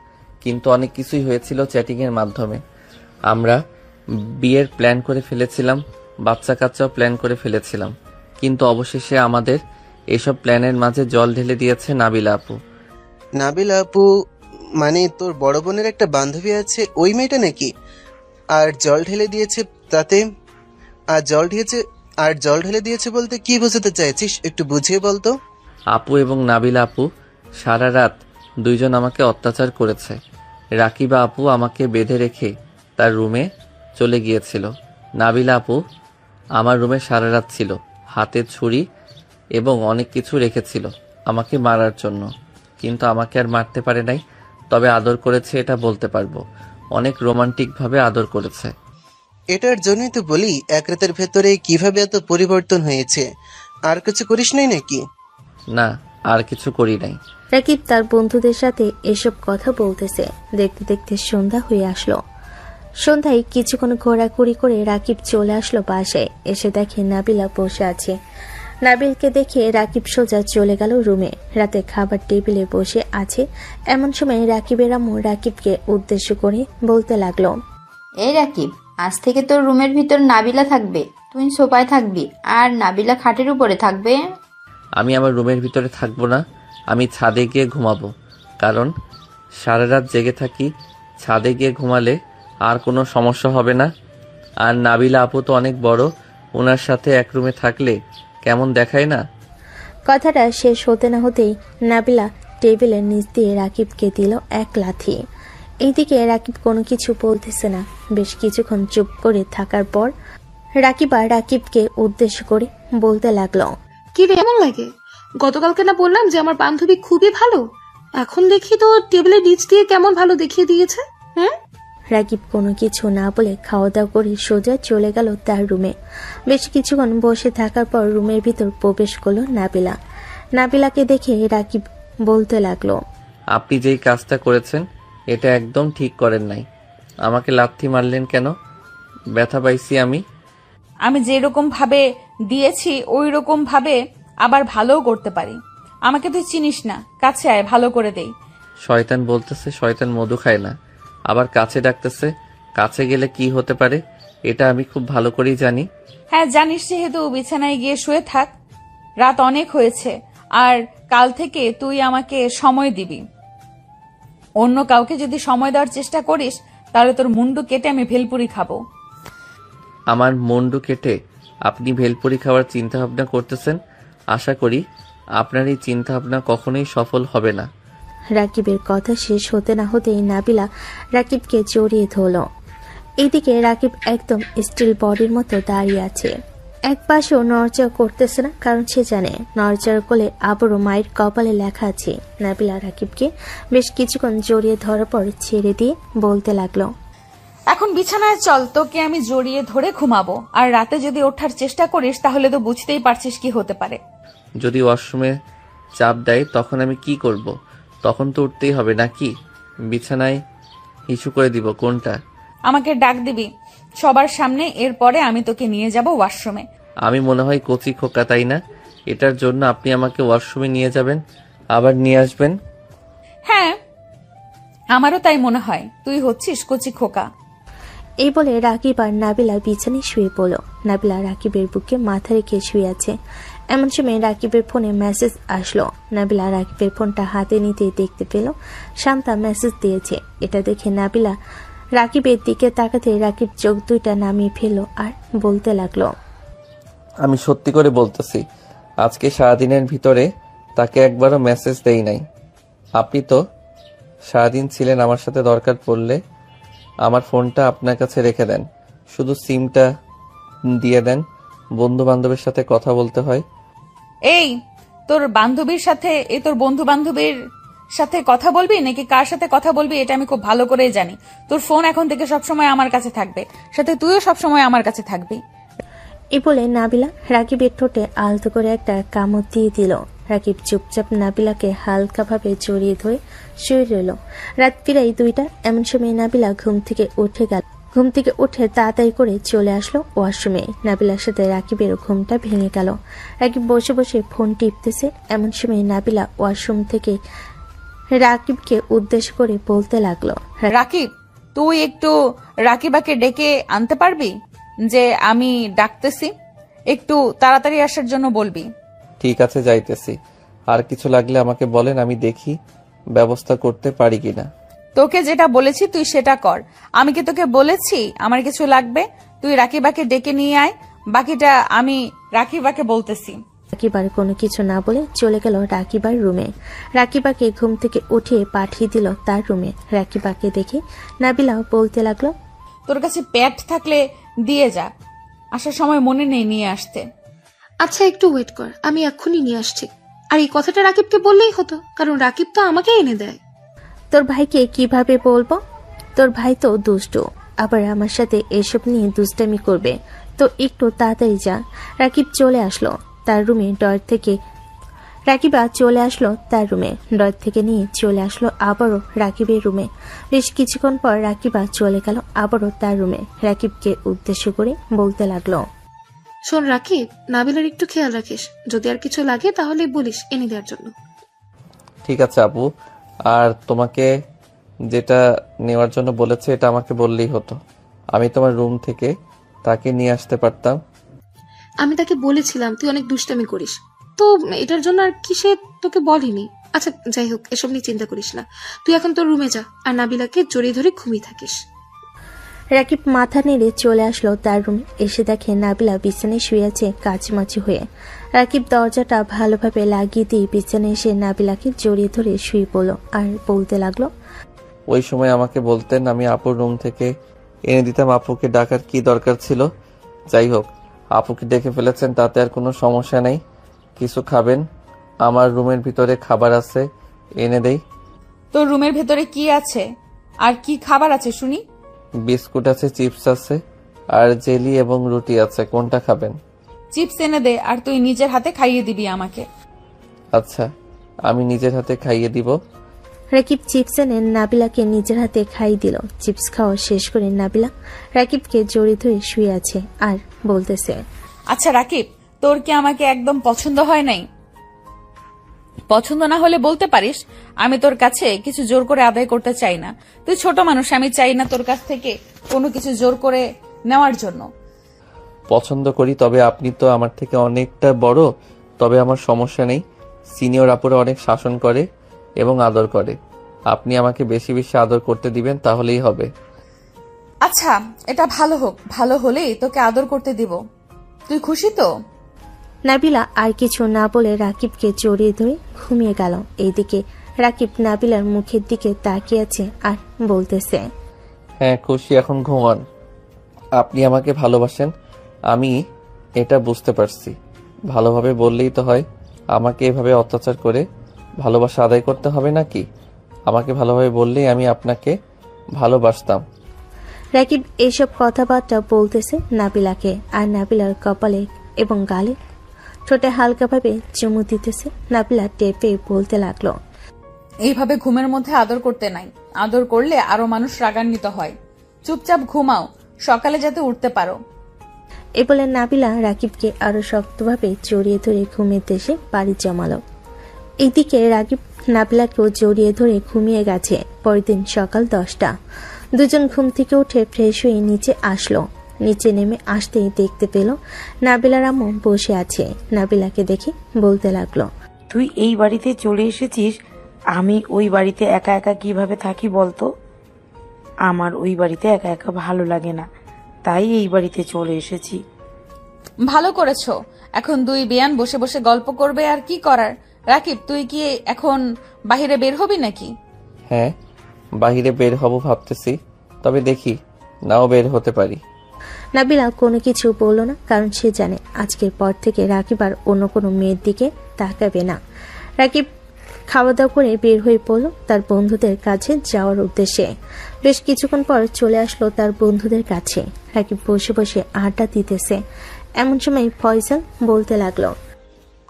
S1: কিন্তু অনেক কিছুই হয়েছিল চ্যাটিং এর মাধ্যমে। আমরা বিয়ের প্ল্যান করে ফেলেছিলাম, বাচ্চা কাচ্চাও প্ল্যান করে ফেলেছিলাম, কিন্তু অবশেষে আমাদের এসব প্ল্যানের মাঝে জল ঢেলে দিয়েছে নাবিলা আপু।
S7: নাবিলা আপু মানে তোর বড় বোনের একটা বান্ধবী আছে, ওই মেয়েটা নাকি? আর জল ঢেলে দিয়েছে তাতে? আর জল ঢেলে দিয়েছে বলতে কি বোঝাতে চাইছিস, একটু বুঝিয়ে বলতো।
S1: আপু এবং নাবিলা আপু সারা রাত দুইজন আমাকে অত্যাচার করেছে। রাকিবা আপু আমাকে বেঁধে রেখে তার রুমে চলে গিয়েছিল। নাবিলা আপু আমার রুমে সারা রাত ছিল, হাতে ছুরি এবং অনেক কিছু রেখেছিল আমাকে মারার জন্য, কিন্তু আমাকে আর মারতে পারে নাই। তবে আদর করেছে এটা বলতে পারবো, অনেক রোমান্টিকভাবে আদর করেছে।
S7: এটার জন্যই তো বলি এক রাতের ভেতরে কিভাবে এত পরিবর্তন হয়েছে। আর কিছু করিস নাই নাকি?
S1: না, আর কিছু করি নাই।
S3: রাকিব তার বন্ধুদের সাথে এসব কথা বলতেছে। দেখতে দেখতে সন্ধ্যা হয়ে আসলো। সন্ধ্যায় কিছুক্ষণ ঘোরাঘুরি করে রাকিব চলে আসলো বাসায়। এসে দেখে নাবিলা বসে আছে। নাবিলকে দেখে রাকিব সোজা চলে গেল রুমে। রাতে খাবার টেবিলে বসে আছে এমন সময় রাকিবের আম্মু রাকিবকে উদ্দেশ্য করে বলতে লাগলো,
S4: এই রাকিব, আজ থেকে তোর রুমের ভিতর নাবিলা থাকবে, তুই সোফায় থাকবি আর নাবিলা খাটের উপরে থাকবে।
S1: আমি আমার রুমের ভিতরে থাকবো না, আমি ছাদে গিয়ে ঘুমাবো, কারণ সারা রাত জেগে থাকি। ছাদে গিয়ে ঘুমালে আর কোনো সমস্যা হবে না। আর নাবিলা আপু তো অনেক বড়, ওনার সাথে এক রুমে থাকলে কেমন দেখায় না।
S3: কথাটা শেষ হতে না হতেই নাবিলা টেবিলের নিচ দিয়ে রাকিবকে দিল এক লাথি। এইদিকে রাকিব কোনো কিছু বলতেছে না। বেশ কিছুক্ষণ চুপ করে থাকার পর রাকিবকে উদ্দেশ্য করে বলতে লাগলো,
S2: কি রে এমন লাগে? গতকালকে না বললাম যে আমার বান্ধবী খুবই ভালো, এখন দেখি তো টেবিলের নিচ দিয়ে কেমন ভালো দেখিয়ে দিয়েছে। হ্যাঁ,
S3: রাকিব কোনো কিছু না বলে খাওয়া দাওয়া করে সোজা চলে গেল তার রুমে। বেশ কিছুক্ষণ বসে থাকার পর রুমের ভিতর প্রবেশ করলো নাবিলা। নাবিলাকে দেখে রাকিব বলতে লাগলো,
S1: আপনি যেই কাজটা করেছেন এটা একদম ঠিক করেন নাই। আমাকে লাথি মারলেন কেন? ব্যথা পাইছি আমি।
S9: আমি যেরকম ভাবে দিয়েছি ওই রকম ভাবে আবার ভালোও করতে পারি। আমাকে তুই চিনিস না, কাছে আয়, ভালো করে দেই।
S1: শয়তান বলতেছে শয়তান মধু খায় না, আবার কাছে ডাকতেছে। কাছে গেলে কি হতে পারে এটা আমি খুব ভালো করেই জানি।
S9: হ্যাঁ জানিস, যেহেতু বিছানায় গিয়ে শুয়ে থাক, রাত অনেক হয়েছে। আর কাল থেকে তুই আমাকে সময় দিবি। অন্য কাউকে যদি সময় দেওয়ার চেষ্টা করিস তাহলে তোর মুন্ডু কেটে আমি ভেলপুরি খাবো।
S1: আমার মুন্ডু কেটে আপনি ভেলপুরি খাওয়ার চিন্তা ভাবনা করতেছেন? আশা করি আপনার এই চিন্তা ভাবনা কখনোই সফল হবে না।
S3: রাকিবের কথা শেষ হতে না হতেই নাবিলা রাকিবকে জড়িয়ে ধরল। এইদিকে রাকিব একদম স্টিল বডির মতো দাঁড়িয়ে আছে। এক পাশেও নড়চড় করতেছে না, কারণ সে জানে নড়চড় করলে আবারও মায়ের কপালে লেখা আছে। নাবিলা রাকিবকে বেশ কিছুক্ষণ জড়িয়ে ধরার পর ছেড়ে দিয়ে বলতে লাগলো,
S9: এখন বিছানায় চল, তোকে আমি জড়িয়ে ধরে ঘুমাবো। আর রাতে যদি ওঠার চেষ্টা করিস তাহলে তো বুঝতেই পারছিস কি হতে পারে।
S1: যদি ওয়াশরুমে চাপ দেয় তখন আমি কি করব? তখন তো উঠতেই হবে নাকি? বিছানায় হিসু করে দিব কোনটা?
S9: আমাকে ডাক দিবি সবার সামনে, এরপরে আমি তোকে নিয়ে যাব ওয়াশরুমে।
S1: আমি মনে হয় কচি খোকা, তাই না? এটার জন্য আপনি আমাকে ওয়াশরুমে নিয়ে যাবেন আবার নিয়ে আসবেন?
S9: হ্যাঁ, আমারও তাই মনে হয়, তুই হচ্ছিস কচি খোকা।
S3: এই বলে রাকিব আর নাবিলা বিছানায় শুয়ে পড়ল। নাবিলা রাকিবের বুকে মাথা রেখে শুয়ে আছে। এমন সময় রাকিবের ফোনে মেসেজ আসলো। নাবিলা রাকিবের ফোনটা হাতে নিতে দেখতে পেল শান্তা মেসেজ দিয়েছে। এটা দেখে নাবিলা রাকিবের দিকে তাকাতে রাকিব চোখ দুইটা নামিয়ে ফেলল আর বলতে লাগলো,
S1: আমি সত্যি করে বলতেছি, আজকে সারাদিনের ভিতরে তাকে একবারও মেসেজ দেই নাই। আপনি তো সারাদিন ছিলেন আমার সাথে, দরকার পড়লে আমার ফোনটা আপনার কাছে রেখে দেন, শুধু সিমটা দিয়ে দেন, বন্ধু বান্ধবের সাথে কথা বলতে হয়।
S9: এই তোর বান্ধবীর সাথে, এই তোর বন্ধু বান্ধবীর সাথে কথা বলবি নাকি কার সাথে কথা বলবি এটা আমি খুব ভালো করেই জানি। তোর ফোন এখন থেকে সবসময় আমার কাছে থাকবে, সাথে তুইও সবসময় আমার কাছে থাকবি।
S3: এই বলে নাবিলা রাকিবের ঠোঁটে আলতো করে একটা কামড় দিয়ে দিল। রাকিব চুপচাপ নাবিলাকে হালকাভাবে জড়িয়ে ধরে শুয়ে রইল। রাত প্রায় 2টা। এমন সময় নাবিলা ঘুম থেকে উঠে তাড়াতাড়ি করে চলে আসলো ওয়াশরুমে। নাবিলার সাথে রাকিবেরও ঘুমটা ভেঙে গেল। রাকিব বসে বসে ফোন টিপতেছে। এমন সময় নাবিলা ওয়াশরুম থেকে রাকিবকে উদ্দেশ্য করে বলতে লাগলো,
S9: রাকিব, তুই একটু রাকিবাকে ডেকে আনতে পারবি? যে আমি ডাকতেছি, একটু তাড়াতাড়ি আসার জন্য বলবি।
S1: ঠিক আছে, যাইতেছি। আর কিছু লাগলে আমাকে বলেন, আমি দেখি ব্যবস্থা করতে পারি কিনা।
S9: তোকে যেটা বলেছি তুই সেটা কর। আমি কি তোকে বলেছি আমার কিছু লাগবে? তুই রাকিবাকে ডেকে নিয়ে আয়, বাকিটা আমি রাকিবাকে বলতেছি।
S3: রাকিবার কোনো কিছু না বলে চলে গেল রাকিবার রুমে। রাকিবাকে ঘুম থেকে উঠিয়ে পাঠিয়ে দিল তার রুমে। রাকিবাকে দেখে নাবিলা বলতে লাগলো,
S9: তোর কাছে প্যাড থাকলে দিয়ে যা, আসার সময় মনে নেই নিয়ে আসতে।
S2: আচ্ছা একটু ওয়েট কর, আমি এক্ষুনি নিয়ে আসছি। আর এই কথাটা রাকিবকে বললেই হতো, কারণ রাকিব তো আমাকে এনে দেয়।
S3: তোর ভাইকে কিভাবে বলবো? তোর ভাই তো দুষ্টু, আবার আমার সাথে এসব নিয়ে দুষ্টামি করবে, তো একটু তাড়াতাড়ি যা। রাকিবা চলে আসলো তার রুমে ডর থেকে নিয়ে চলে আসলো আবারও রাকিবের রুমে। বেশ কিছুক্ষণ পর রাকিবা চলে গেল আবারও তার রুমে। রাকিবকে উদ্দেশ্য করে বলতে লাগলো,
S2: শোন রাকিব, নাবিলার একটু খেয়াল রাখিস, যদি আর কিছু লাগে তাহলে বলিস এনে দেওয়ার জন্য।
S1: ঠিক আছে আপু, আর তোমাকে যেটা নেওয়ার জন্য বলেছে এটা আমাকে বললেই হতো, আমি তোমার রুম থেকে তাকে নিয়ে আসতে পারতাম।
S2: আমি তাকে বলেছিলাম তুই অনেক দুষ্টামি করিস, তো এটার জন্য আর কি সে তোকে বলেনি। আচ্ছা যাই হোক, এসব নিয়ে চিন্তা করিস না, তুই এখন তোর রুমে যা আর নাবিলাকে জড়িয়ে ধরে ঘুমিয়ে থাকিস।
S3: রাকিব মাথা নেড়ে চলে আসলো তার রুমে। এসে দেখে নাবিলা বিছানায় শুয়ে আছে কাচমাচি হয়ে। রাকিব দরজাটা ভালোভাবে লাগিয়ে দিয়ে বিছানায় এসে নাবিলাকে জড়িয়ে ধরে শুয়ে পড়লো আর বলতে লাগলো,
S1: ওই সময় আমাকে বলতেন, আমি আপুর রুম থেকে এনে দিতাম। আপুকে ডাকার কি দরকার ছিল? যাই হোক, আপুকে ডেকে ফেলেছেন, তাতে আর কোনো সমস্যা নেই। কিছু খাবেন? আমার রুমের ভিতরে খাবার আছে, এনে দেই।
S9: তোর রুমের ভেতরে কি আছে আর কি খাবার আছে শুনি?
S1: বিস্কুট আছে, চিপস আছে, আর জেলি এবং রুটি আছে। কোনটা খাবেন?
S9: চিপস এনে দে, আর তুই নিজের হাতে খাইয়ে দিবি আমাকে।
S1: আচ্ছা, আমি নিজের হাতে খাইয়ে দিব।
S3: রাকিব চিপস এনে নাবিলাকে নিজের হাতে খাইয়ে দিল। চিপস খাওয়া শেষ করে নাবিলা রাকিবকে জড়িয়ে ধরে শুয়ে আছে আর বলতেছে,
S9: আচ্ছা রাকিব, তোর কি আমাকে একদম পছন্দ হয় নাই? পছন্দ না হলে বলতে পারিস, আমি তোর কাছে কিছু জোর করে আদায় করতে চাই না। তুই ছোট মানুষ, আমি চাই না তোর কাছ থেকে কোনো কিছু জোর করে নেওয়ার জন্য।
S1: পছন্দ করি, তবে আপনি তো আমার থেকে অনেকটা বড়। তবে আমার সমস্যা নেই, সিনিয়র আপুরা অনেক শাসন করে এবং আদর করে। আপনি আমাকে বেশি বেশি আদর করতে দিবেন, তাহলেই হবে।
S9: আচ্ছা, এটা ভালো হোক, ভালো হলেই তোকে আদর করতে দিব। তুই খুশি তো?
S3: নাবিলা আর কিছু না বলে রাকিবকে জড়িয়ে ধরে ঘুমিয়ে গেল। এইদিকে রাকিব নাবিলার মুখের দিকে তাকিয়ে আছে আর বলতেছে,
S1: হ্যাঁ খুশি, এখন ঘুমান। আপনি আমাকে ভালোবাসেন, আমি এটা বুঝতে পারছি। ভালোভাবে বললেই তো হয়, আমাকে এভাবে অত্যাচার করে ভালোবাসা আদায় করতে হবে নাকি? আমাকে ভালোভাবে বললেই আমি আপনাকে ভালোবাসতাম।
S3: রাকিব এইসব কথাবার্তা বলতেছে নাবিলাকে, আর নাবিলার কপালে এবং গালে ঠোঁটে হালকাভাবে চুমু দিতেছে। নাবিলা টেপে বলতে লাগলো,
S9: এইভাবে ঘুমের মধ্যে আদর করতে নাই, আদর করলে আরো মানুষ রাগান্বিত হয়। চুপচাপ ঘুমাও, সকালে যাতে উঠতে পারো।
S3: এ বলে নাবিলা রাকিবকে আরো শক্তভাবে জড়িয়ে ধরে ঘুমের দেশে বাড়ি জমালো। এইদিকে রাকিব নাবিলাকেও জড়িয়ে ধরে ঘুমিয়ে গেছে। পরের দিন সকাল 10টা। দুজন ঘুম থেকে উঠে ফ্রেশ হয়ে নিচে আসলো। নিচে নেমে আসতেই দেখতে পেল নাবিলার আম্মু বসে আছে। নাবিলাকে দেখে বলতে লাগলো,
S11: তুই এই বাড়িতে চলে এসেছিস, আমি ওই বাড়িতে একা একা কিভাবে থাকি বলতো? আমার ওই বাড়িতে একা একা ভালো লাগে না, তাই এই বাড়িতে চলে এসেছি।
S9: ভালো করেছো, এখন দুই বেয়ান বসে বসে গল্প করবে আর কি করার। রাকিব, তুই কি এখন বাহিরে বের হবি নাকি?
S1: হ্যাঁ, বাহিরে বের হব ভাবতেছি, তবে দেখি নাও বের হতে পারি।
S3: নাবিলা কোনো কিছু বলল না, কারণ সে জানে আজকের পর থেকে রাকিব আর অন্য কোনো মেয়ের দিকে তাকাবে না। রাকিব খাওয়া দাওয়া করে বের হয়ে পড়ল তার বন্ধুদের কাছে যাওয়ার উদ্দেশ্যে। বেশ কিছুক্ষণ পর চলে আসলো তার বন্ধুদের কাছে। রাকিব বসে বসে আড্ডা দিতেছে। এমন সময় ফয়সাল বলতে লাগলো,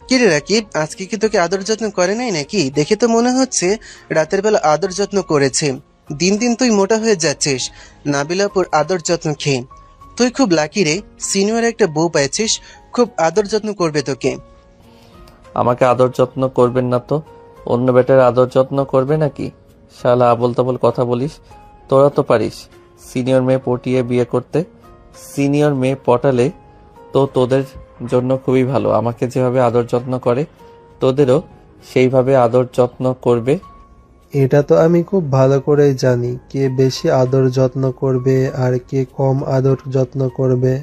S7: কিরে রাকিব, আজকে কি তোকে আদর যত্ন করে নাই নাকি? দেখে তো মনে হচ্ছে রাতের বেলা আদর যত্ন করেছে। দিন দিন তুই মোটা হয়ে যাচ্ছিস নাবিলাপুর আদর যত্ন খেয়ে। তুই খুব লাকি রে, সিনিয়র একটা বউ পাইছিস, খুব আদর যত্ন করবে তোকে।
S1: আমাকে আদর যত্ন করবেন না তো অন্য বেটার আদর যত্ন করবে নাকি? শালা আবল তাবল কথা বলিস। তোরা তো পারিস সিনিয়র মেয়ে পটিয়ে বিয়ে করতে। সিনিয়র মেয়ে পটালে তো তোদের জন্য খুবই ভালো। আমাকে যেভাবে আদর যত্ন করে তোদেরও সেইভাবে আদর যত্ন করবে।
S6: এটা তো আমি খুব ভালো করেই জানি কে বেশি আদর যত্ন করবে আর কে কম আদর যত্ন করবে।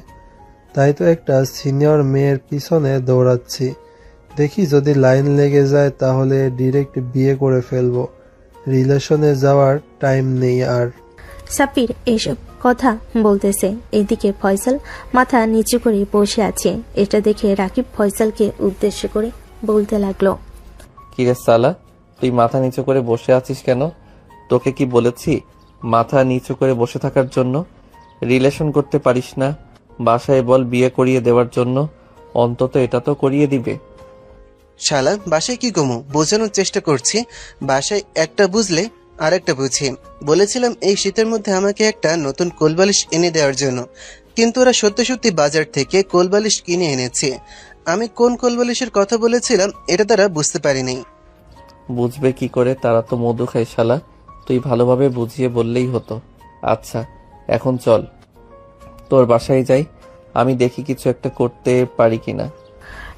S6: তাই তো একটা সিনিয়র মেয়ের পিছনে দৌড়াচ্ছি। দেখি যদি লাইন লেগে যায় তাহলে ডিরেক্ট বিয়ে করে ফেলবো। রিলেশনে যাওয়ার টাইম নেই আর।
S3: সাব্বির এসব কথা বলতেছে, এদিকে ফয়সাল মাথা নিচু করে বসে আছে। এটা দেখে রাকিব ফয়সালকে উদ্দেশ্য করে বলতে লাগলো,
S1: কিরে সালা, তুই মাথা নিচু করে বসে আছিস কেন? তোকে কি বলেছি মাথা নিচু করে বসে থাকার জন্য? রিলেশন করতে পারিস না, বাসায় বল বিয়ে করিয়ে দেওয়ার জন্য। অন্তত এটা তো করিয়ে দিবে।
S7: শালা, বাসায় কি কমু বোঝানোর চেষ্টা করছি। বাসায় একটা বুঝলে আর একটা বুঝি। বলেছিলাম এই শীতের মধ্যে আমাকে একটা নতুন কোলবালিশ এনে দেওয়ার জন্য, কিন্তু ওরা সত্যি সত্যি বাজার থেকে কোলবালিশ কিনে এনেছে। আমি কোন কোলবালিশের কথা বলেছিলাম এটা তারা বুঝতে পারেনি।
S1: বুঝবে কি করে, তারা তো মধু খায় শালা। তুই ভালোভাবে বুঝিয়ে বললেই হতো। আচ্ছা এখন চল তোর বাসায় যাই, আমি দেখি কিছু একটা করতে পারি কিনা।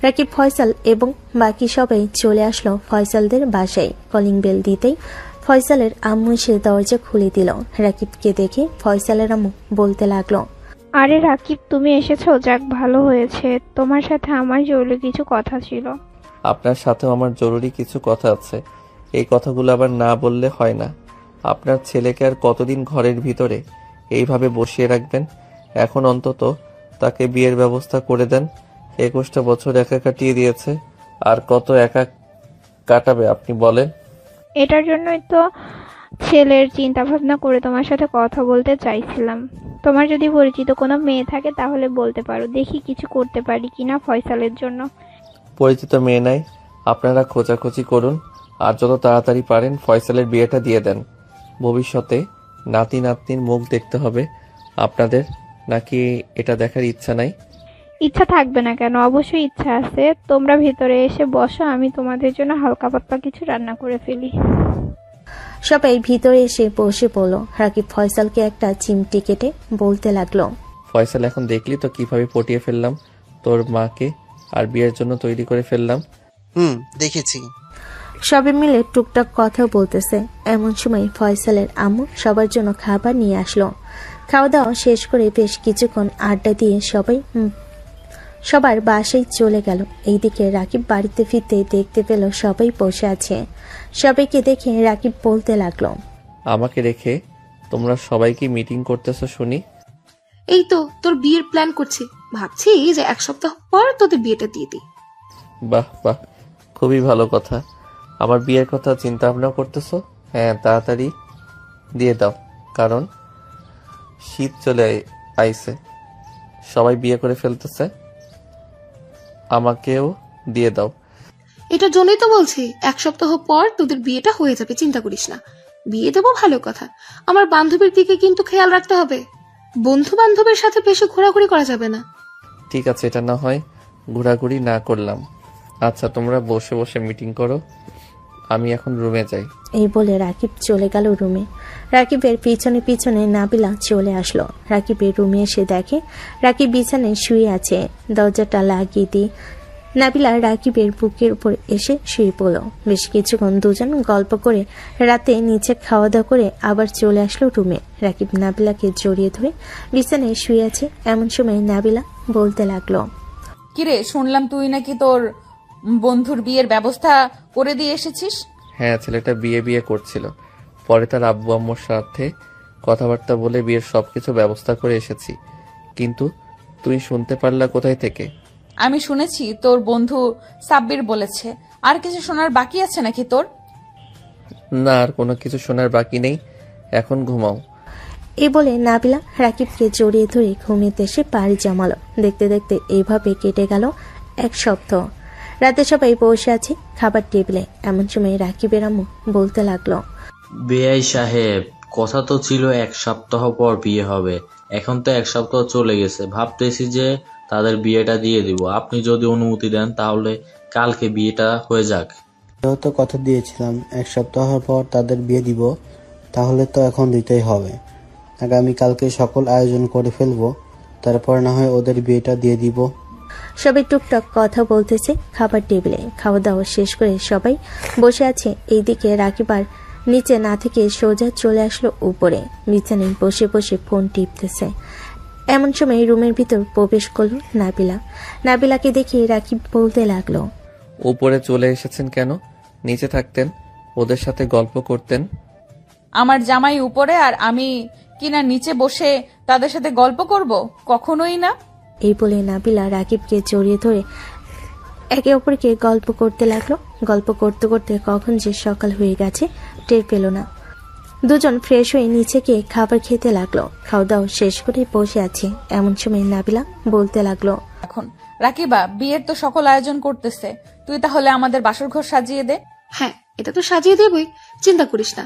S3: রাকিব, ফয়সাল এবং বাকি সবাই চলে আসলো ফয়সালদের বাসায়। কলিং বেল দিতেই ফয়সালের আম্মু এসে দরজা খুলে দিল। রাকিবকে দেখে ফয়সালের আম্মু বলতে লাগলো,
S12: আরে রাকিব, তুমি এসেছো, যাক ভালো হয়েছে। তোমার সাথে আমার জরুরি কিছু কথা ছিল।
S1: আপনার সাথেও আমার জরুরি কিছু কথা আছে। এই কথাগুলো আবার না বললে হয় না। আপনার ছেলেকে আর কতদিন ঘরের ভিতরে এইভাবে বসিয়ে রাখবেন? এখন অন্তত তাকে বিয়ের ব্যবস্থা করে দেন। 21টা বছর একা কাটিয়ে দিয়েছে, আর কত একা কাটাবে আপনি বলেন?
S12: এটার জন্যই তো ছেলের চিন্তা ভাবনা করে তোমার সাথে কথা বলতে চাইছিলাম। তোমার যদি পরিচিত কোনো মেয়ে থাকে তাহলে বলতে পারো, দেখি কিছু করতে পারি কিনা ফয়সালের জন্য।
S1: পরিচিত মেয়ে নাই, আপনারা খোঁজাখুঁজি করুন, আর যত তাড়াতাড়ি পারেন ফয়সালের বিয়েটা দিয়ে দেন। ভবিষ্যতে নাতি নাতনির মুখ দেখতে হবে আপনাদের, নাকি এটা দেখার ইচ্ছা নাই?
S12: ইচ্ছা থাকবে না কেন, অবশ্যই ইচ্ছা আছে। তোমরা ভেতরে এসে বসো, আমি তোমাদের জন্য হালকা পাতলা কিছু রান্না করে ফেলি।
S3: সবাই ভিতরে এসে বসে পড়ল। রাকিব ফয়সালকে একটা চিমটি কেটে বলতে লাগলো,
S1: ফয়সাল, এখন দেখলি তো কিভাবে পটিয়ে ফেললাম তোর মাকে, আর বিয়ের জন্য তৈরি করে ফেললাম।
S7: দেখেছি।
S3: সবাই মিলে টুকটাক কথা বলতেছে। এমন সময় ফয়সালের আম্মু সবার জন্য খাবার নিয়ে আসলো। খাওয়া দাওয়া শেষ করে বেশ কিছুক্ষণ আড্ডা দিয়ে সবার বাসায় চলে গেল। এইদিকে রাকিব বাড়িতে ফিরতে দেখতে পেল সবাই বসে আছে। সবাইকে দেখে রাকিব বলতে লাগলো,
S1: আমাকে রেখে তোমরা সবাই কি মিটিং করতেছো শুনি?
S2: এই তো তোর বিয়ের প্ল্যান করছি, ভাবছি যে 1 সপ্তাহ পর তোদের বিয়েটা দিয়ে দিই।
S1: বাহ বাহ, খুবই ভালো কথা। আমার বিয়ের কথা চিন্তা ভাবনা করতেছো? হ্যাঁ, তাড়াতাড়ি দিয়ে দাও, কারণ শীত চলে আইছে, সবাই বিয়ে করে ফেলতেছে। আমাকেও দিয়ে দাও।
S2: এটার জন্যই তো বলছি 1 সপ্তাহ পর তোদের বিয়েটা হয়ে যাবে, চিন্তা করিস না। বিয়ে দেবো ভালো কথা, আমার বান্ধবীর দিকে কিন্তু খেয়াল রাখতে হবে। বন্ধু বান্ধবের সাথে বেশি ঘোরাঘুরি করা যাবে না।
S1: ঠিক আছে, এটা না হয় ঘোরাঘুরি না করলাম। আচ্ছা তোমরা বসে বসে মিটিং করো, আমি এখন রুমে যাই।
S3: এই বলে রাকিব চলে গেল রুমে। রাকিবের পিছনে পিছনে নাবিলা চলে আসলো। রাকিবের রুমে এসে দেখে রাকিব বিছানায় শুয়ে আছে। দরজাটা লাগিয়ে দিয়ে নাবিলা রাকিবের বুকের উপর এসে শুয়ে পড়ল। বেশ কিছুক্ষণ দুজন গল্প করে রাতে নিচে খাওয়া দাওয়া করে আবার চলে আসলো রুমে। রাকিব নাবিলাকে জড়িয়ে ধরে বিছানায় শুয়ে আছে। এমন সময় নাবিলা বলতে লাগলো,
S9: কিরে, শুনলাম তুই নাকি তোর বন্ধুর বিয়ের ব্যবস্থা করে দিয়ে এসেছিস।
S1: হ্যাঁ, ছেলেটা বিয়ে করছিল, পরে তার আব্বু আম্মুর সাথে কথাবার্তা বলে বিয়ের সবকিছু ব্যবস্থা করে এসেছি। কিন্তু তুমি শুনতে পারলা কোথায় থেকে?
S9: আমি শুনেছি তোর বন্ধু সাব্বির বলেছে। আর কিছু শোনার বাকি আছে নাকি তোর?
S1: না, আর কোনো কিছু শোনার বাকি নেই, এখন ঘুমাও।
S3: এই বলে নাবিলা রাকিবকে জড়িয়ে ধরে ঘুমিয়ে এসে পাড়ি জমালো। দেখতে দেখতে এইভাবে কেটে গেল 1 সপ্তাহ। রাতে সবাই বসে আছে খাবার টেবিলে। এমন সময় রাকিবের আম্মু বলতে লাগলো,
S5: বেআই সাহেব, কথা তো ছিল 1 সপ্তাহ পর বিয়ে হবে, এখন তো 1 সপ্তাহ চলে গেছে। ভাবতেছি যে তাদের বিয়েটা দিয়ে দিব, আপনি যদি অনুমতি দেন তাহলে কালকে বিয়েটা হয়ে যাক।
S13: তো কথা দিয়েছিলাম 1 সপ্তাহ পর তাদের বিয়ে দিব, তাহলে তো এখন দিতেই হবে। আগামীকালকে সকল আয়োজন করে ফেলবো, তারপর না হয় ওদের বিয়েটা দিয়ে দিব।
S3: সবাই টুকটাক কথা বলতেছে খাবার টেবিলে। খাওয়া দাওয়া শেষ করে সবাই বসে আছে। এইদিকে রাকিব আর নিচে না থেকে সোজা চলে আসলো উপরে, বিছানায় বসে বসে ফোন টিপতেছে। এমন সময় রুমের ভিতর প্রবেশ করলো নাবিলা। নাবিলাকে দেখে রাকিব বলতে লাগলো,
S1: উপরে চলে এসেছেন কেন? নিচে থাকতেন, ওদের সাথে গল্প করতেন।
S9: আমার জামাই উপরে আর আমি কিনা নিচে বসে তাদের সাথে গল্প করব? কখনোই না।
S3: এই বলে নাবিলা রাকিবকে জড়িয়ে ধরে একে অপরকে গল্প করতে লাগলো। গল্প করতে করতে কখন যে সকাল হয়ে গেছে টের পেল না। দুজন ফ্রেশ হয়ে নিচে গিয়ে খাবার খেতে লাগলো। খাওয়া দাওয়া শেষ করে বসে আছে। এমন সময় নাবিলা বলতে লাগলো,
S9: এখন রাকিবা, বিয়ের তো সকল আয়োজন করতেছে, তুই তাহলে আমাদের বাসর ঘর সাজিয়ে দে।
S2: হ্যাঁ, এটা তো সাজিয়ে দেবই, চিন্তা করিস না।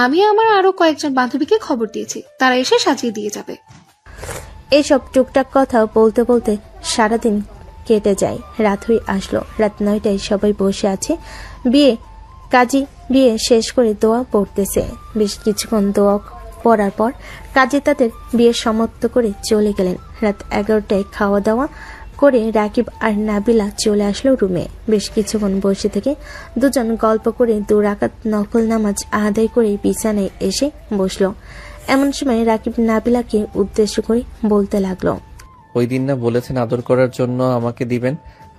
S2: আমি আমার আরো কয়েকজন বান্ধবীকে খবর দিয়েছি, তারা এসে সাজিয়ে দিয়ে যাবে।
S3: এইসব টুকটাক কথা বলতে বলতে সারাদিন কেটে যায়। রাত হয়ে আসলো। রাত 9টায় সবাই বসে আছে। কাজী বিয়ে শেষ করে দোয়া পড়তেছে। বেশ কিছুক্ষণ দোয়া পড়ার পর কাজী তাদের বিয়ে সমাপ্ত করে চলে গেলেন। রাত 11টায় খাওয়া দাওয়া করে রাকিব আর নাবিলা চলে আসলো রুমে। বেশ কিছুক্ষণ বসে থেকে দুজন গল্প করে 2 রাকাত নফল নামাজ আদায় করে বিছানায় এসে বসলো। এমন সময় রাকিব নাবিলাকে উদ্দেশ্য করে বলতে লাগলো,
S1: ওই দিন না বলেছেন আদর করার জন্য আমাকে দিবেন,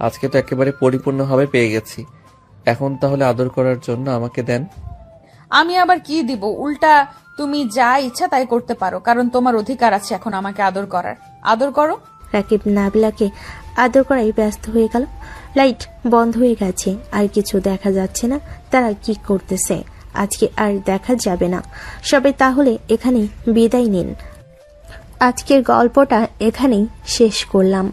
S1: আজকে তো একেবারে পরিপূর্ণভাবে পেয়ে গেছি। এখন তাহলে আদর করার জন্য আমাকে দেন।
S9: আমি আবার কি দিব? উল্টা তুমি যা ইচ্ছা তাই করতে পারো, কারণ তোমার অধিকার আছে এখন আমাকে আদর করার। আদর করো।
S3: রাকিব নাবিলাকে আদর করাই ব্যস্ত হয়ে গেল। লাইট বন্ধ হয়ে গেছে, আর কিছু দেখা যাচ্ছে না তারা কি করতেছে। আজকে আর দেখা যাবে না। সবাই তাহলে এখানেই বিদায় নিন। আজকের গল্পটা এখানেই শেষ করলাম।